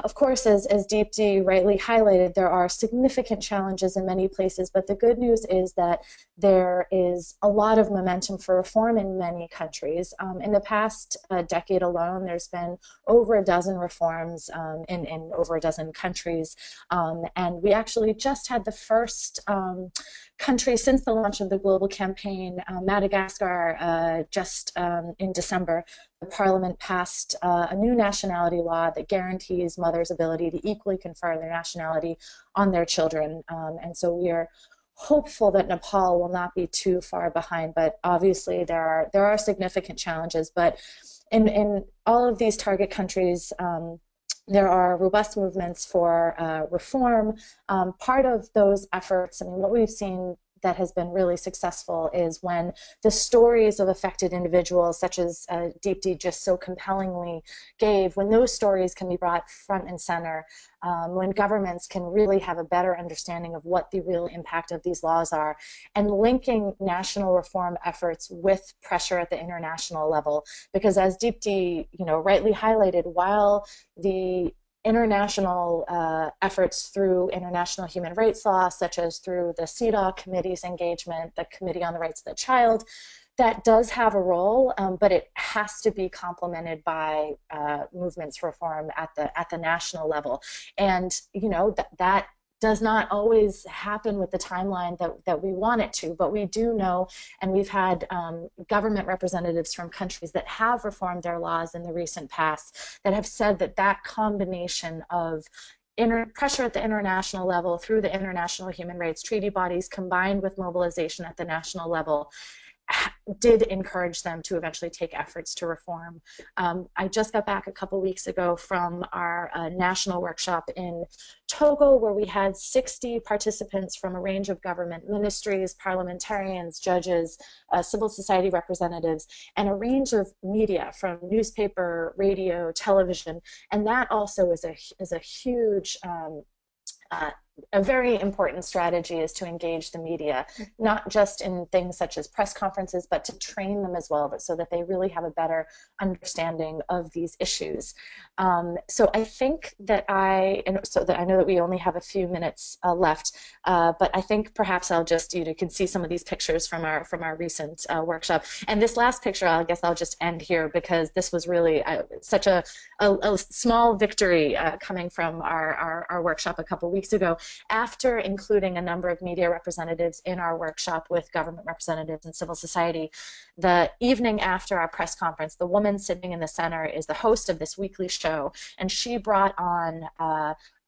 of course, as Deepti rightly highlighted, there are significant challenges in many places, but the good news is that there is a lot of momentum for reform in many countries. In the past decade alone, there's been over a dozen reforms in over a dozen countries, and we actually just had the first country since the launch of the global campaign, Madagascar, just in December. The Parliament passed a new nationality law that guarantees mothers' ability to equally confer their nationality on their children. And so we are hopeful that Nepal will not be too far behind, but obviously there are significant challenges. But in all of these target countries, there are robust movements for reform. Part of those efforts, I mean, what we've seen that has been really successful is when the stories of affected individuals, such as Deepti just so compellingly gave, when those stories can be brought front and center, when governments can really have a better understanding of what the real impact of these laws are, and linking national reform efforts with pressure at the international level. Because as Deepti rightly highlighted, while the international efforts through international human rights law, such as through the CEDAW committee's engagement, the Committee on the Rights of the Child, that does have a role, but it has to be complemented by movements for reform at the national level. And that does not always happen with the timeline that we want it to, but we do know, and we've had government representatives from countries that have reformed their laws in the recent past that have said that that combination of pressure at the international level through the international human rights treaty bodies combined with mobilization at the national level did encourage them to eventually take efforts to reform. I just got back a couple weeks ago from our national workshop in Togo, where we had 60 participants from a range of government ministries, parliamentarians, judges, civil society representatives, and a range of media from newspaper, radio, television. And that also is a huge a very important strategy is to engage the media, not just in things such as press conferences, but to train them as well, so that they really have a better understanding of these issues. So I think that I know that we only have a few minutes left, but I think perhaps I'll just, you can see some of these pictures from our recent workshop. And this last picture, I guess I'll just end here, because this was really such a small victory coming from our workshop a couple weeks ago. After including a number of media representatives in our workshop with government representatives and civil society, the evening after our press conference, the woman sitting in the center is the host of this weekly show, and she brought on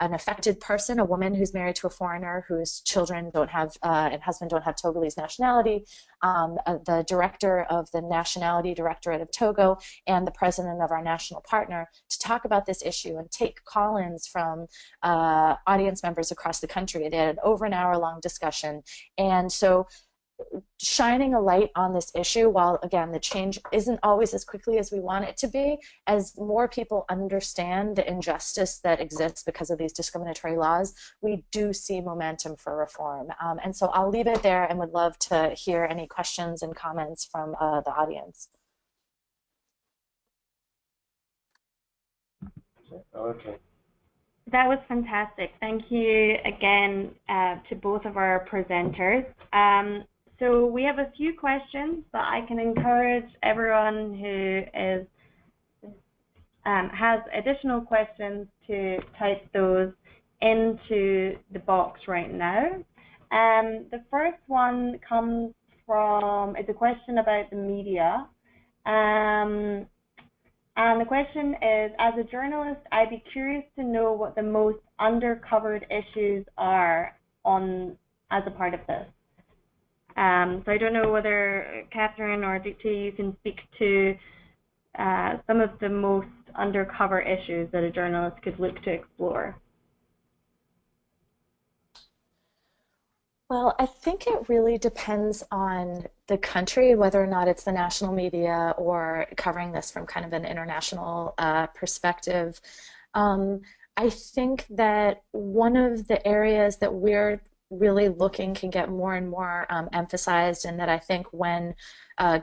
an affected person, a woman who's married to a foreigner, whose children don't have and husband don't have Togolese nationality, the director of the Nationality Directorate of Togo, and the president of our national partner, to talk about this issue and take call-ins from audience members across the country. They had an over an hour-long discussion. And so shining a light on this issue, while again the change isn't always as quickly as we want it to be, as more people understand the injustice that exists because of these discriminatory laws, we do see momentum for reform. And so I'll leave it there and would love to hear any questions and comments from the audience.
Okay.
That was fantastic. Thank you again to both of our presenters. So we have a few questions, but I can encourage everyone who has additional questions to type those into the box right now. The first one comes from, it's a question about the media. And the question is, as a journalist, I'd be curious to know what the most undercovered issues are as a part of this. So I don't know whether Catherine or Dikti, you can speak to some of the most undercover issues that a journalist could look to explore.
Well, I think it really depends on the country, whether or not it's the national media or covering this from kind of an international perspective. I think that one of the areas that we're really looking can get more and more emphasized, and that I think when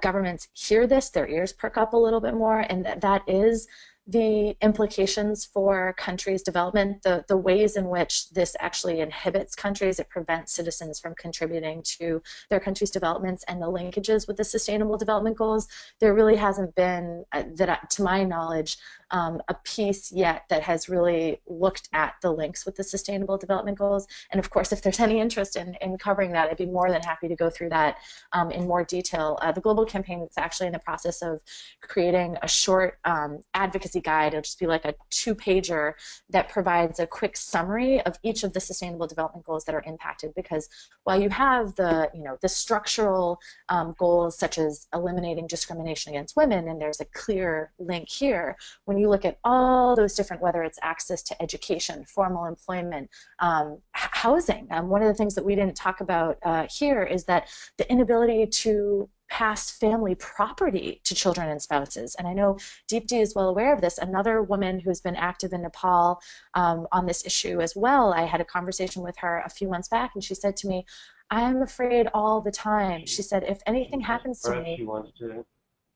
governments hear this, their ears perk up a little bit more, and that is the implications for countries' development, the ways in which this actually inhibits countries, it prevents citizens from contributing to their country's developments, and the linkages with the Sustainable Development Goals. There really hasn't been, to my knowledge, a piece yet that has really looked at the links with the Sustainable Development Goals. And of course, if there's any interest in covering that, I'd be more than happy to go through that in more detail. The Global Campaign is actually in the process of creating a short advocacy guide. It'll just be like a 2-pager that provides a quick summary of each of the Sustainable Development Goals that are impacted. Because while you have the structural goals such as eliminating discrimination against women, and there's a clear link here, when you look at all those different, whether it's access to education, formal employment, housing, one of the things that we didn't talk about here is that the inability to pass family property to children and spouses. And I know Deepti is well aware of this. Another woman who's been active in Nepal on this issue as well, I had a conversation with her a few months back, and she said to me, I'm afraid all the time. She said, if anything happens to me,
She wants to.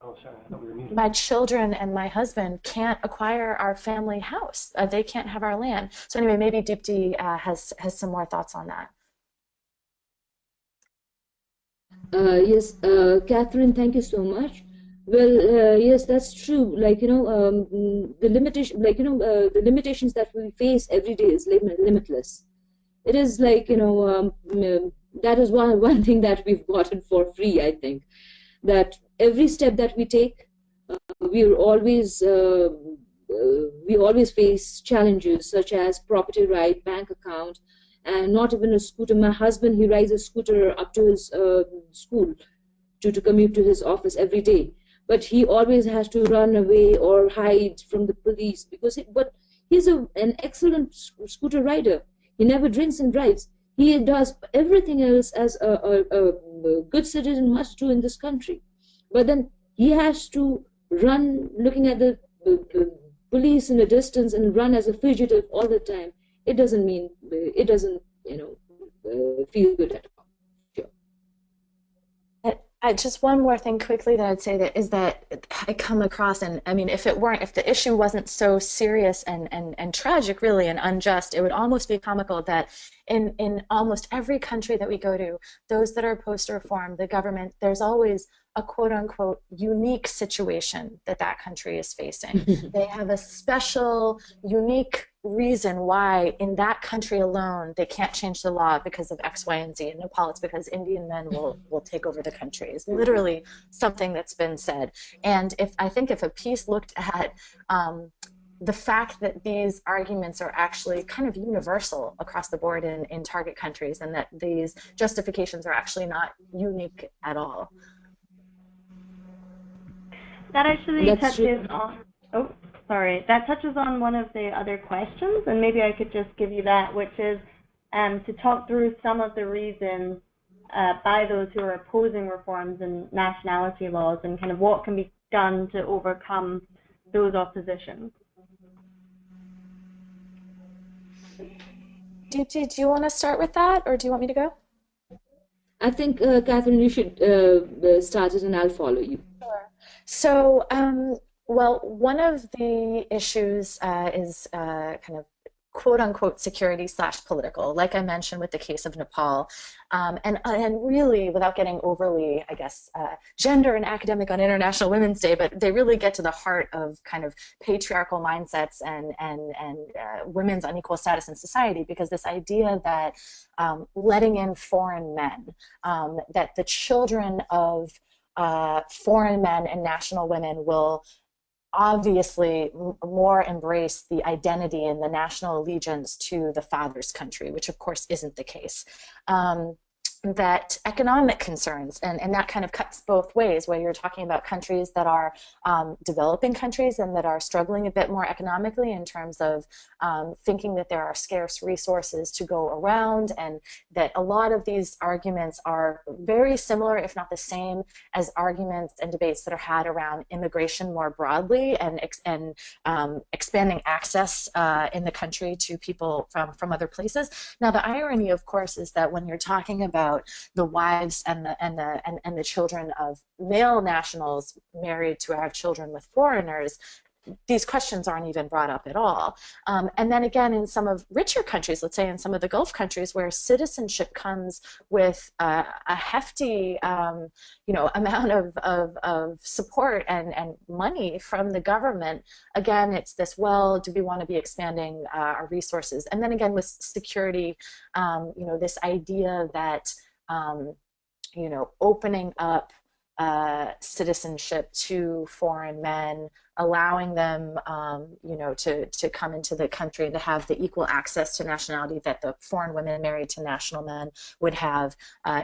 Oh, sorry, I thought we were muted.
my children and my husband can't acquire our family house. They can't have our land. So anyway, maybe Deepti has some more thoughts on that.
Yes, Catherine, thank you so much. Well, yes, that's true. Like, the limitation, the limitations that we face every day is limitless. It is like, that is one thing that we've gotten for free, I think. That every step that we take, we always face challenges such as property right, bank account, and not even a scooter. My husband, he rides a scooter up to his school to commute to his office every day. But he always has to run away or hide from the police because but he's an excellent scooter rider. He never drinks and drives. He does everything else as a good citizen must do in this country. But then he has to run looking at the police in the distance and run as a fugitive all the time. It doesn't mean, it doesn't, feel good at all.
Just one more thing quickly that I'd say that is that I come across, and I mean, if the issue wasn't so serious and tragic, really, and unjust, it would almost be comical that in almost every country that we go to, those that are opposed to reform, the government, there's always a quote unquote unique situation that country is facing. They have a special, unique reason why in that country alone they can't change the law because of X, Y, and Z. In Nepal, it's because Indian men will take over the country. It's literally something that's been said. And I think if a piece looked at the fact that these arguments are actually kind of universal across the board in target countries, and that these justifications are actually not unique at all.
That actually touches on, that touches on one of the other questions, and maybe I could just give you that, which is to talk through some of the reasons by those who are opposing reforms in nationality laws and kind of what can be done to overcome those oppositions.
Do you want to start with that, or do you want me to go?
I think, Catherine, you should start it and I'll follow you.
Sure. So, well, one of the issues is kind of quote unquote security / political, like I mentioned with the case of Nepal. And really, without getting overly, I guess, gender and academic on International Women's Day, but they really get to the heart of kind of patriarchal mindsets and women's unequal status in society, because this idea that letting in foreign men, that the children of foreign men and national women will obviously more embrace the identity and the national allegiance to the father's country, which of course isn't the case. That economic concerns, and that kind of cuts both ways, where you're talking about countries that are developing countries and that are struggling a bit more economically in terms of thinking that there are scarce resources to go around, and that a lot of these arguments are very similar, if not the same, as arguments and debates that are had around immigration more broadly and expanding access in the country to people from other places. Now, the irony, of course, is that when you're talking about the wives and the children of male nationals married to have children with foreigners, these questions aren't even brought up at all. And then again, in some of richer countries, let's say in some of the Gulf countries, where citizenship comes with a hefty amount of support and money from the government, again, it's this, well, do we want to be expanding our resources? And then again, with security, this idea that opening up citizenship to foreign men, allowing them, to come into the country and to have the equal access to nationality that the foreign women married to national men would have,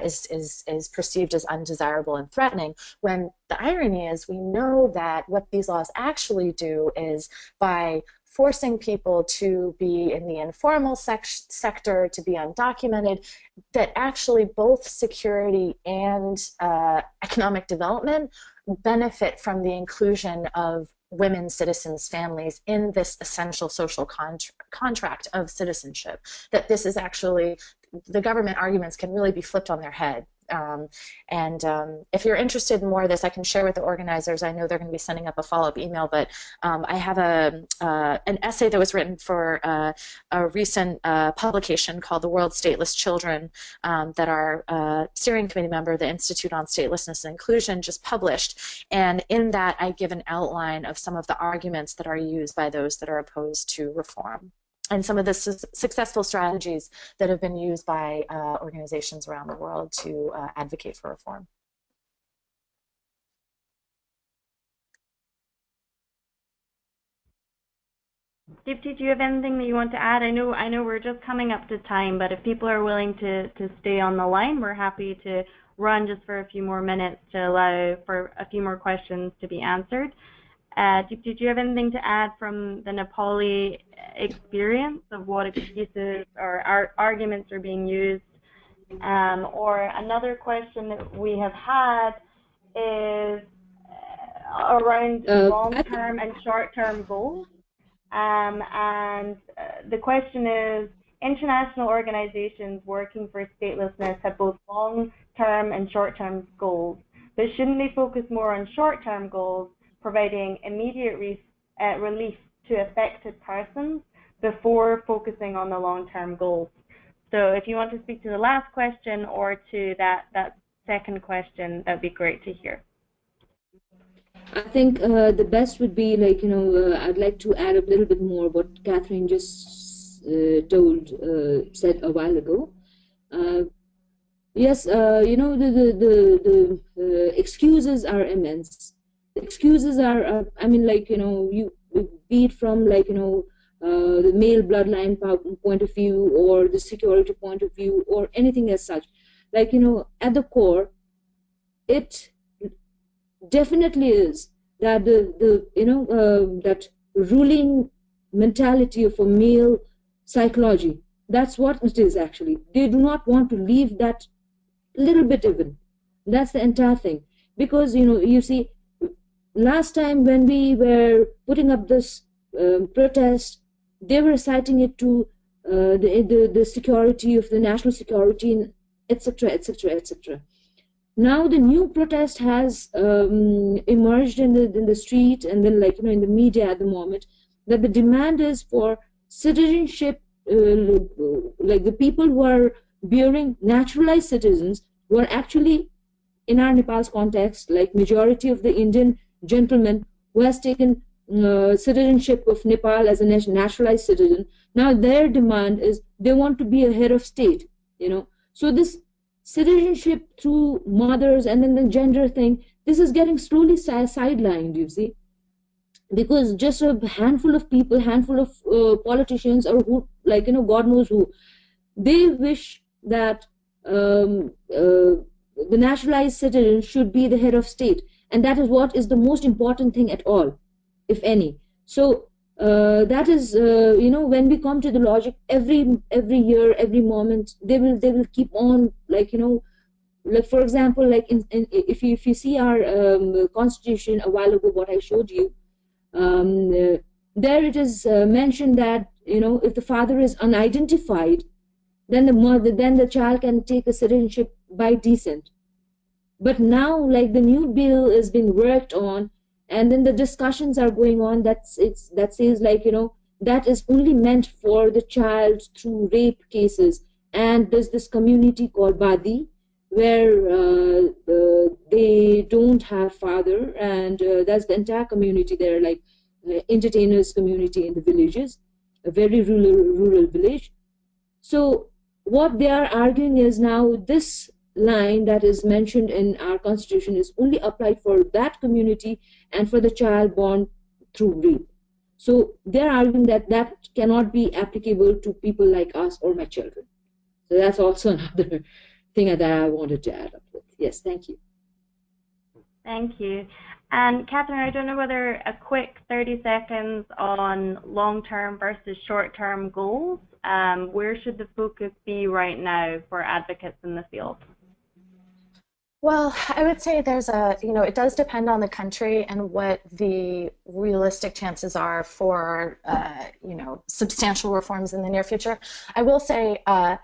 is perceived as undesirable and threatening. When the irony is, we know that what these laws actually do is, by forcing people to be in the informal sector, to be undocumented, that actually both security and economic development benefit from the inclusion of women citizens' families in this essential social contract of citizenship. That this is actually, the government arguments can really be flipped on their head. If you're interested in more of this, I can share with the organizers. I know they're going to be sending up a follow-up email, but I have an essay that was written for a recent publication called "The World's Stateless Children" that our steering committee member, the Institute on Statelessness and Inclusion, just published. And in that, I give an outline of some of the arguments that are used by those that are opposed to reform, and some of the successful strategies that have been used by organizations around the world to advocate for reform.
Deepti, do you have anything that you want to add? I know we're just coming up to time, but if people are willing to stay on the line, we're happy to run just for a few more minutes to allow for a few more questions to be answered. Deepti, do you have anything to add from the Nepali experience of what excuses or arguments are being used? Or another question that we have had is around long-term and short-term goals. The question is, international organizations working for statelessness have both long-term and short-term goals, but shouldn't they focus more on short-term goals, providing immediate relief to affected persons before focusing on the long-term goals? So if you want to speak to the last question or to that second question, that'd be great to hear.
I think the best would be, like, I'd like to add a little bit more what Catherine just said a while ago. Yes, the excuses are immense. The excuses are, I mean, like, you be it from, like, the male bloodline point of view or the security point of view or anything as such. Like, at the core, it definitely is that that ruling mentality of a male psychology. That's what it is actually. They do not want to leave that little bit even. That's the entire thing. Because you see, last time when we were putting up this protest, they were citing it to the security of the national security, etc., etc., etc. Now the new protest has emerged in the street and then, like, in the media at the moment, that the demand is for citizenship, like the people who are bearing naturalized citizens, who are actually, in our Nepal's context, like majority of the Indian gentlemen who has taken citizenship of Nepal as a naturalized citizen. Now their demand is they want to be a head of state, So this citizenship through mothers and then the gender thing, this is getting slowly sidelined, you see, because just a handful of people, handful of politicians, or who, like, God knows who, they wish that the nationalized citizen should be the head of state, and that is what is the most important thing at all, if any. So that is, when we come to the logic, every year, every moment, they will keep on, like, like, for example, like if you see our constitution a while ago, what I showed you, there it is mentioned that if the father is unidentified, then the child can take a citizenship by descent. But now, like, the new bill is being worked on, and then the discussions are going on that says, like, that is only meant for the child through rape cases. And there's this community called Badi, where they don't have father, and that's the entire community there, like entertainers community in the villages, a very rural village. So what they are arguing is, now this line that is mentioned in our constitution is only applied for that community and for the child born through rape. So they're arguing that that cannot be applicable to people like us or my children. So that's also another thing that I wanted to add up with. Yes, thank you.
Thank you. And Catherine, I don't know whether a quick 30 seconds on long-term versus short-term goals. Where should the focus be right now for advocates in the field?
Well, I would say there's it does depend on the country and what the realistic chances are for, substantial reforms in the near future. I will say that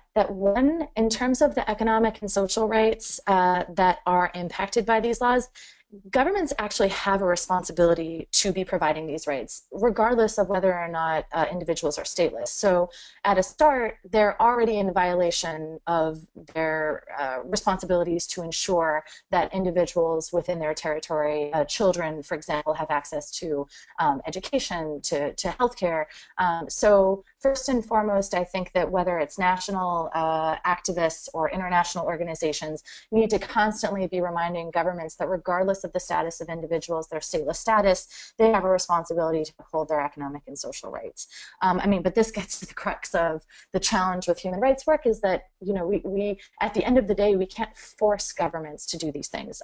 in terms of the economic and social rights that are impacted by these laws, governments actually have a responsibility to be providing these rights, regardless of whether or not individuals are stateless. So at a start, they're already in violation of their responsibilities to ensure that individuals within their territory, children, for example, have access to education, to healthcare. So first and foremost, I think that whether it's national activists or international organizations need to constantly be reminding governments that regardless regardless of the status of individuals, their stateless status, they have a responsibility to uphold their economic and social rights. I mean, but this gets to the crux of the challenge with human rights work is that, you know, we at the end of the day, we can't force governments to do these things.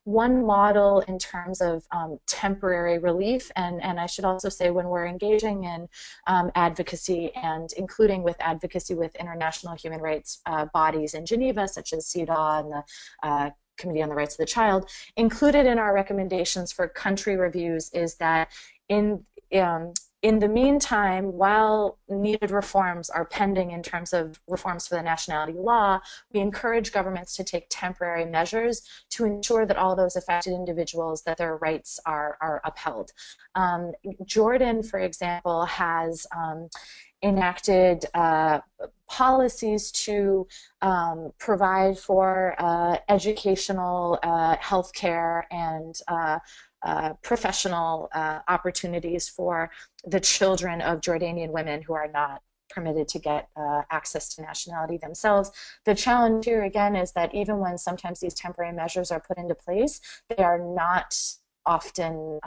One model in terms of temporary relief, and I should also say when we're engaging in advocacy and including with advocacy with international human rights bodies in Geneva, such as CEDAW and the Committee on the Rights of the Child, included in our recommendations for country reviews is that in the meantime, while needed reforms are pending in terms of reforms for the nationality law, we encourage governments to take temporary measures to ensure that all those affected individuals, that their rights are upheld. Jordan, for example, has enacted policies to provide for educational, healthcare, and professional opportunities for the children of Jordanian women who are not permitted to get access to nationality themselves. The challenge here again is that even when sometimes these temporary measures are put into place, they are not often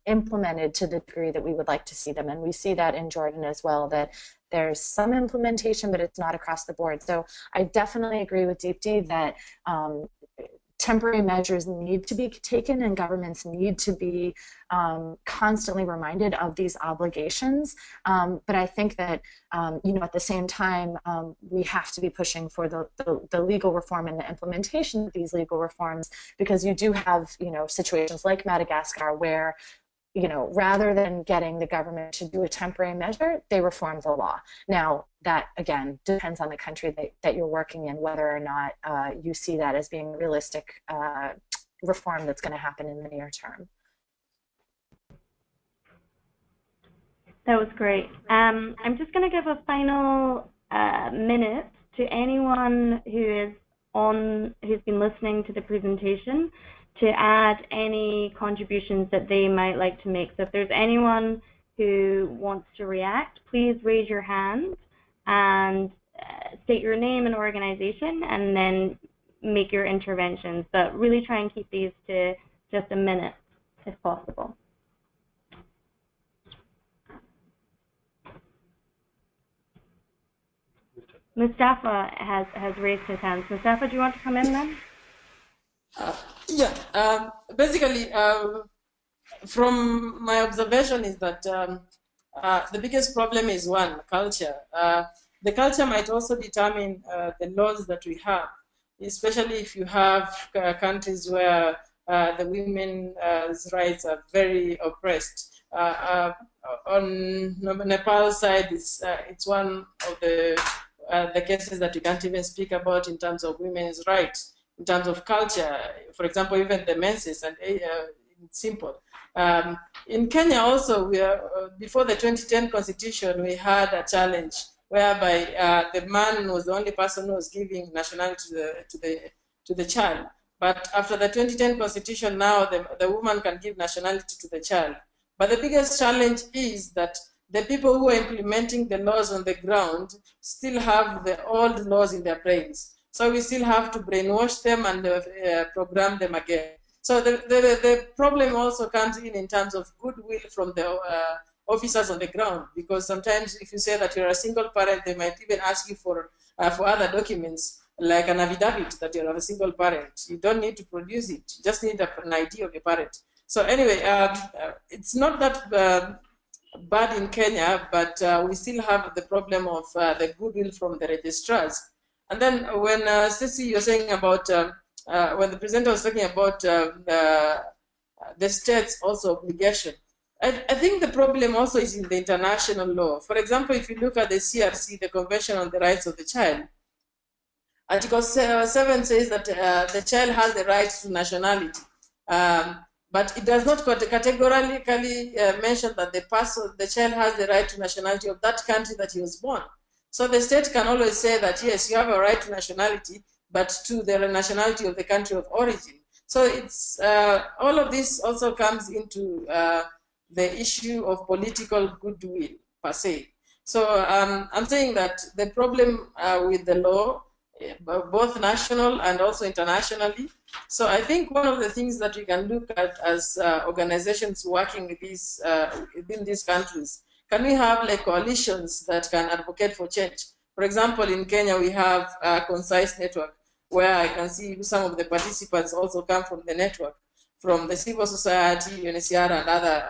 implemented to the degree that we would like to see them. And we see that in Jordan as well, that there's some implementation, but it's not across the board. So I definitely agree with Deepti that temporary measures need to be taken and governments need to be constantly reminded of these obligations. But I think that, you know, at the same time, we have to be pushing for the legal reform and the implementation of these legal reforms, because you do have, you know, situations like Madagascar where, you know, rather than getting the government to do a temporary measure, they reform the law. Now, that, again, depends on the country that you're working in, whether or not you see that as being realistic reform that's going to happen in the near term.
That was great. I'm just going to give a final minute to anyone who's been listening to the presentation to add any contributions that they might like to make. So if there's anyone who wants to react, please raise your hand and state your name and organization, and then make your interventions. But really try and keep these to just a minute, if possible. Mustafa has raised his hand. Mustafa, do you want to come in then?
Basically, from my observation is that the biggest problem is one, culture. The culture might also determine the laws that we have, especially if you have countries where the women's rights are very oppressed. On Nepal's side, it's one of the cases that you can't even speak about in terms of women's rights. In terms of culture, for example, even the menses, and it's simple. In Kenya also, we are, before the 2010 constitution, we had a challenge whereby the man was the only person who was giving nationality to the child. But after the 2010 constitution, now the woman can give nationality to the child. But the biggest challenge is that the people who are implementing the laws on the ground still have the old laws in their brains. So we still have to brainwash them and program them again. So the problem also comes in terms of goodwill from the officers on the ground, because sometimes if you say that you're a single parent, they might even ask you for other documents, like an affidavit that you're a single parent. You don't need to produce it, you just need an ID of a parent. So anyway, it's not that bad in Kenya, but we still have the problem of the goodwill from the registrars. And then when Stacey, you're saying about, when the presenter was talking about the state's also obligation, I think the problem also is in the international law. For example, if you look at the CRC, the Convention on the Rights of the Child, Article 7 says that the child has the right to nationality. But it does not categorically mention that the child has the right to nationality of that country that he was born. So the state can always say that, yes, you have a right to nationality, but to the nationality of the country of origin. So it's all of this also comes into the issue of political goodwill per se. So I'm saying that the problem with the law, both national and also internationally, So I think one of the things that we can look at as organizations working with these, within these countries, can we have like coalitions that can advocate for change? For example, in Kenya, we have a concise network where I can see some of the participants also come from the network, from the civil society, UNHCR, and other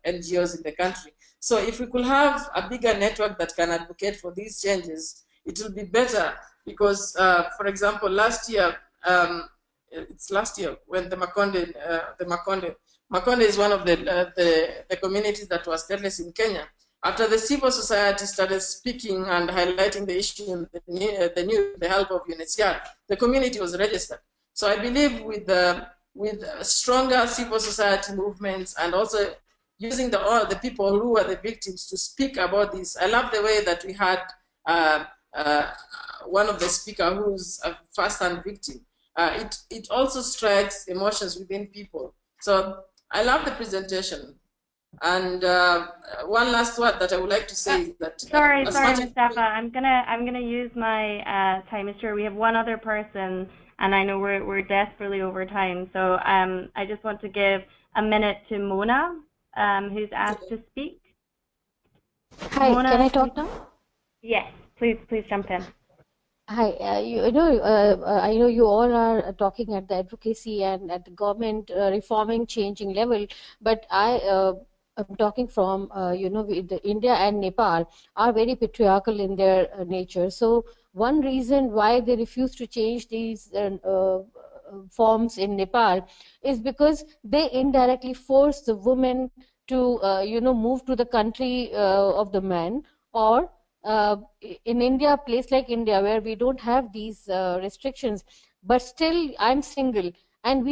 NGOs in the country. So if we could have a bigger network that can advocate for these changes, it will be better because, for example, last year, it's last year when the Makonde is one of the communities that was stateless in Kenya. After the civil society started speaking and highlighting the issue in the help of UNHCR, the community was registered. So I believe with stronger civil society movements and also using all the people who were the victims to speak about this. I love the way that we had one of the speakers who's a first-hand victim. It also strikes emotions within people. So I love the presentation. And one last word that I would like to say is that
sorry, Mustafa. I'm gonna use my time. Sure, we have one other person, and I know we're desperately over time. So I just want to give a minute to Mona, who's asked to speak.
Hi,
Mona,
can I talk now?
Yes, please jump in.
Hi, I know you all are talking at the advocacy and at the government reforming, changing level, but I'm talking from, India and Nepal are very patriarchal in their nature. So one reason why they refuse to change these forms in Nepal is because they indirectly force the women to, move to the country of the man, or in India, a place like India, where we don't have these restrictions, but still I'm single, and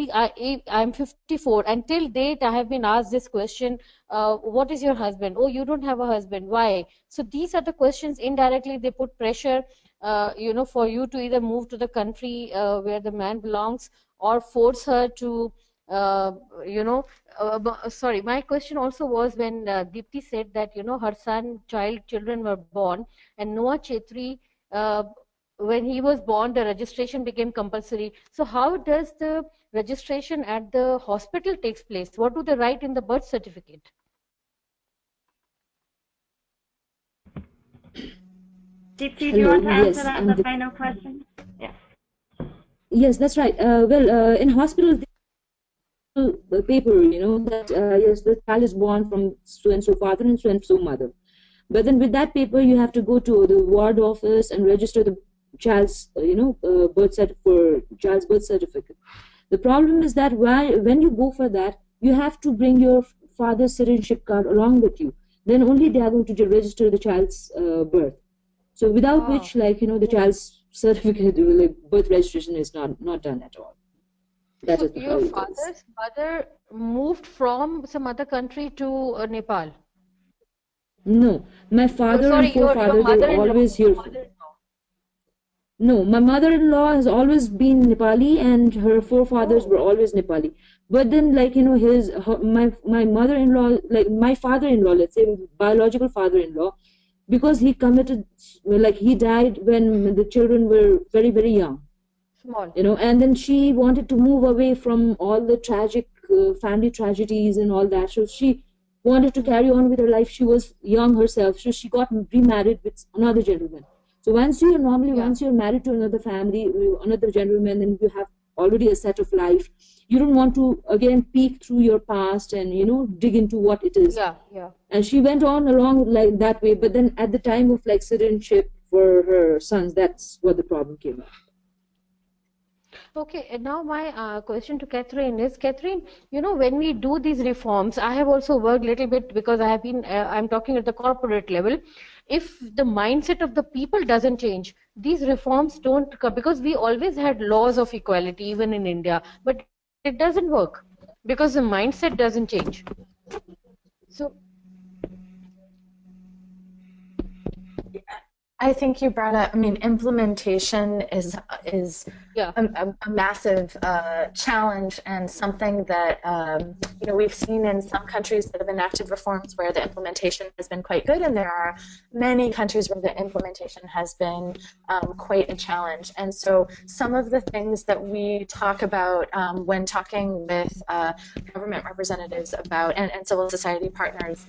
I'm 54, and till date I have been asked this question: what is your husband? Oh, you don't have a husband. Why? So these are the questions. Indirectly, they put pressure, for you to either move to the country where the man belongs, or force her to, sorry, my question also was when Deepti said that, her children were born, and Noah Chetri, when he was born, the registration became compulsory. So how does the registration at the hospital takes place? What do they write in the birth certificate?
Deepti, do you want to answer
Yes,
that as a final question? Yes.
Yes, that's right. In hospitals, the paper, that yes, the child is born from so and so father and so mother. But then with that paper, you have to go to the ward office and register the child's, child's birth certificate. The problem is that when you go for that, you have to bring your father's citizenship card along with you. Then only they are going to register the child's birth. So without which, the child's certificate, like birth registration, is not done at all. That
so
is
your father's mother moved from some other country to Nepal?
No, my father and forefather, they were always here. No, my mother-in-law has always been Nepali, and her forefathers were always Nepali. But then, my mother-in-law, like my father-in-law, let's say biological father-in-law, because he committed, he died when the children were very, very young.
Small.
And then she wanted to move away from all the tragic family tragedies and all that. So she wanted to carry on with her life. She was young herself, so she got remarried with another gentleman. So once you're married to another family, another gentleman, and you have already a set of life, you don't want to again peek through your past and dig into what it is.
Yeah.
And she went on along like that way, but then at the time of citizenship for her sons, that's what the problem came up.
Okay, and now my question to Catherine is, Catherine, when we do these reforms, I have also worked a little bit because I have been, I'm talking at the corporate level. If the mindset of the people doesn't change, these reforms don't come, because we always had laws of equality, even in India, but it doesn't work because the mindset doesn't change. So
I think you brought up, implementation is
Yeah.
a massive challenge, and something that we've seen in some countries that have enacted reforms where the implementation has been quite good, and there are many countries where the implementation has been quite a challenge. And so some of the things that we talk about when talking with government representatives about and civil society partners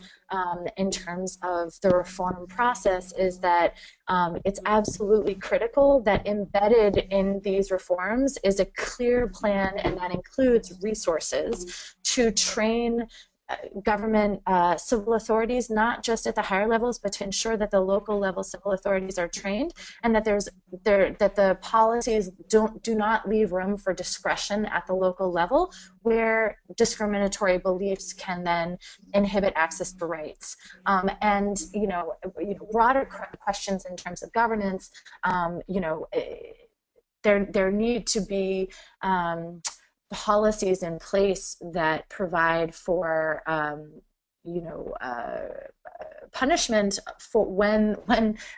in terms of the reform process is that it's absolutely critical that embedded in these reforms is a clear plan, and that includes resources to train government civil authorities, not just at the higher levels, but to ensure that the local level civil authorities are trained, and that that the policies do not leave room for discretion at the local level, where discriminatory beliefs can then inhibit access to rights. And broader questions in terms of governance, there need to be policies in place that provide for punishment for when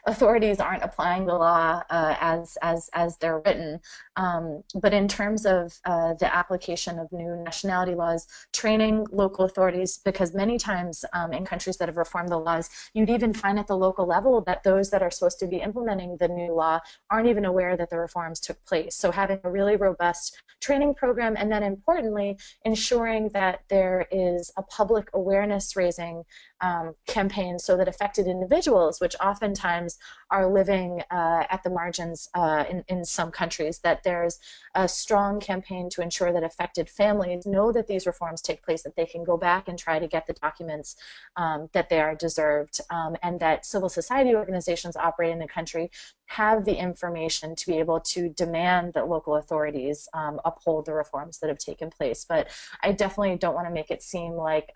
authorities aren't applying the law as they're written. But in terms of the application of new nationality laws, training local authorities, because many times in countries that have reformed the laws, you'd even find at the local level that those that are supposed to be implementing the new law aren't even aware that the reforms took place. So having a really robust training program, and then importantly, ensuring that there is a public awareness raising campaign so that affected individuals, which oftentimes are living at the margins in some countries, that there's a strong campaign to ensure that affected families know that these reforms take place, that they can go back and try to get the documents that they are deserved, and that civil society organizations operating in the country have the information to be able to demand that local authorities uphold the reforms that have taken place. But I definitely don't want to make it seem like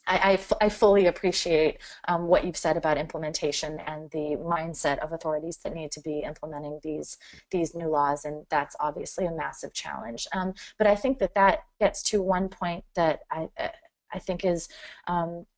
I fully appreciate what you've said about implementation and the mindset of authorities that need to be implementing these new laws, and that's obviously a massive challenge. But I think that gets to one point that I think is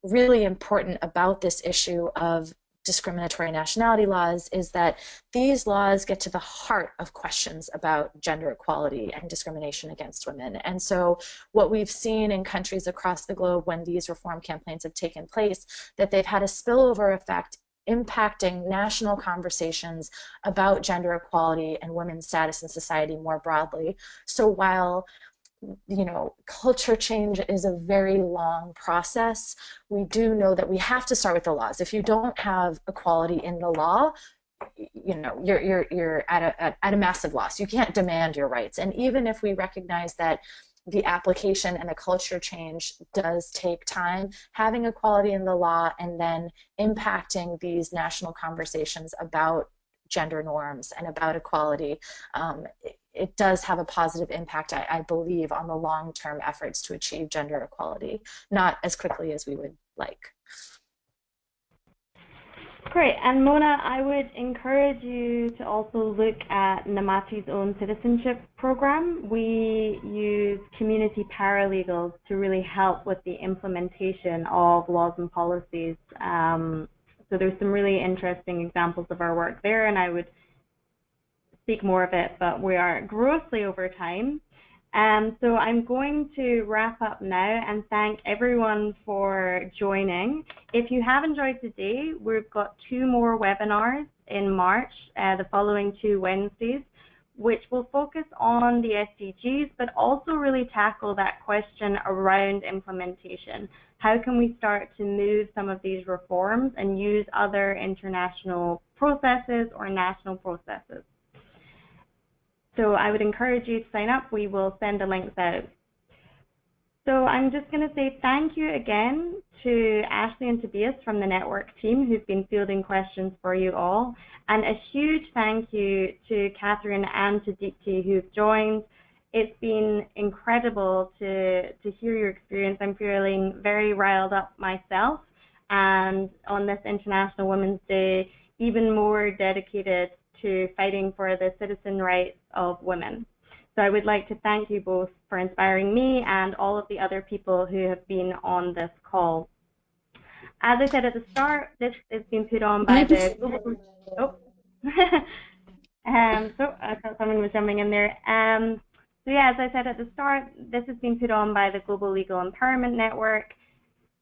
really important about this issue of discriminatory nationality laws, is that these laws get to the heart of questions about gender equality and discrimination against women. And so what we've seen in countries across the globe when these reform campaigns have taken place, that they've had a spillover effect impacting national conversations about gender equality and women's status in society more broadly. So while culture change is a very long process, we do know that we have to start with the laws. If you don't have equality in the law, you're at a massive loss. You can't demand your rights. And even if we recognize that the application and the culture change does take time, having equality in the law and then impacting these national conversations about gender norms and about equality, it does have a positive impact, I believe, on the long-term efforts to achieve gender equality, not as quickly as we would like.
Great. And Mona, I would encourage you to also look at Namati's own citizenship program. We use community paralegals to really help with the implementation of laws and policies. So there's some really interesting examples of our work there, and I would speak more of it, but we are grossly over time. So I'm going to wrap up now and thank everyone for joining. If you have enjoyed today, we've got 2 more webinars in March, the following 2 Wednesdays, which will focus on the SDGs, but also really tackle that question around implementation. How can we start to move some of these reforms and use other international processes or national processes? So I would encourage you to sign up. We will send the links out. So I'm just going to say thank you again to Ashley and Tobias from the network team who've been fielding questions for you all. And a huge thank you to Catherine and to Deepti who've joined. It's been incredible to hear your experience. I'm feeling very riled up myself. And on this International Women's Day, even more dedicated to fighting for the citizen rights of women. So I would like to thank you both for inspiring me and all of the other people who have been on this call. As I said at the start, this is being put on by the So I thought someone was jumping in there. So yeah, as I said at the start, this has been put on by the Global Legal Empowerment Network.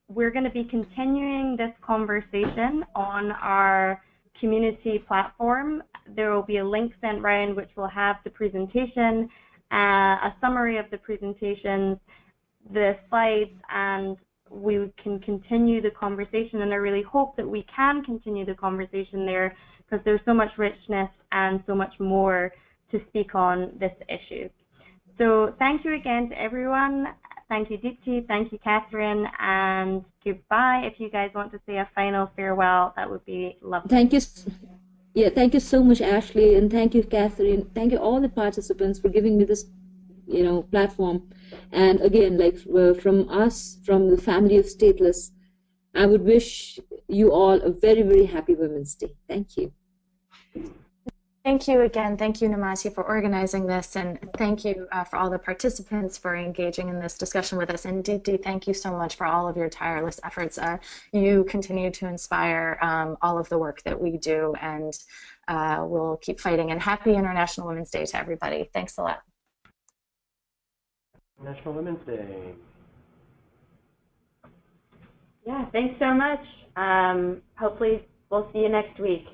We're going to be continuing this conversation on our community platform. There will be a link sent round which will have the presentation, a summary of the presentations, the slides, and we can continue the conversation. And I really hope that we can continue the conversation there, because there's so much richness and so much more to speak on this issue. So thank you again to everyone. Thank you, Deepti. Thank you, Catherine. And goodbye. If you guys want to say a final farewell, that would be lovely.
Thank you. Yeah, thank you so much, Ashley, and thank you, Catherine. Thank you all the participants for giving me this, platform. And again, like from us, from the family of Stateless, I would wish you all a very, very happy Women's Day. Thank you.
Thank you again. Thank you, Namati, for organizing this, and thank you for all the participants for engaging in this discussion with us. And Deepti, thank you so much for all of your tireless efforts. You continue to inspire all of the work that we do, and we'll keep fighting. And happy International Women's Day to everybody. Thanks a lot.
National Women's Day.
Yeah, thanks so much. Hopefully we'll see you next week.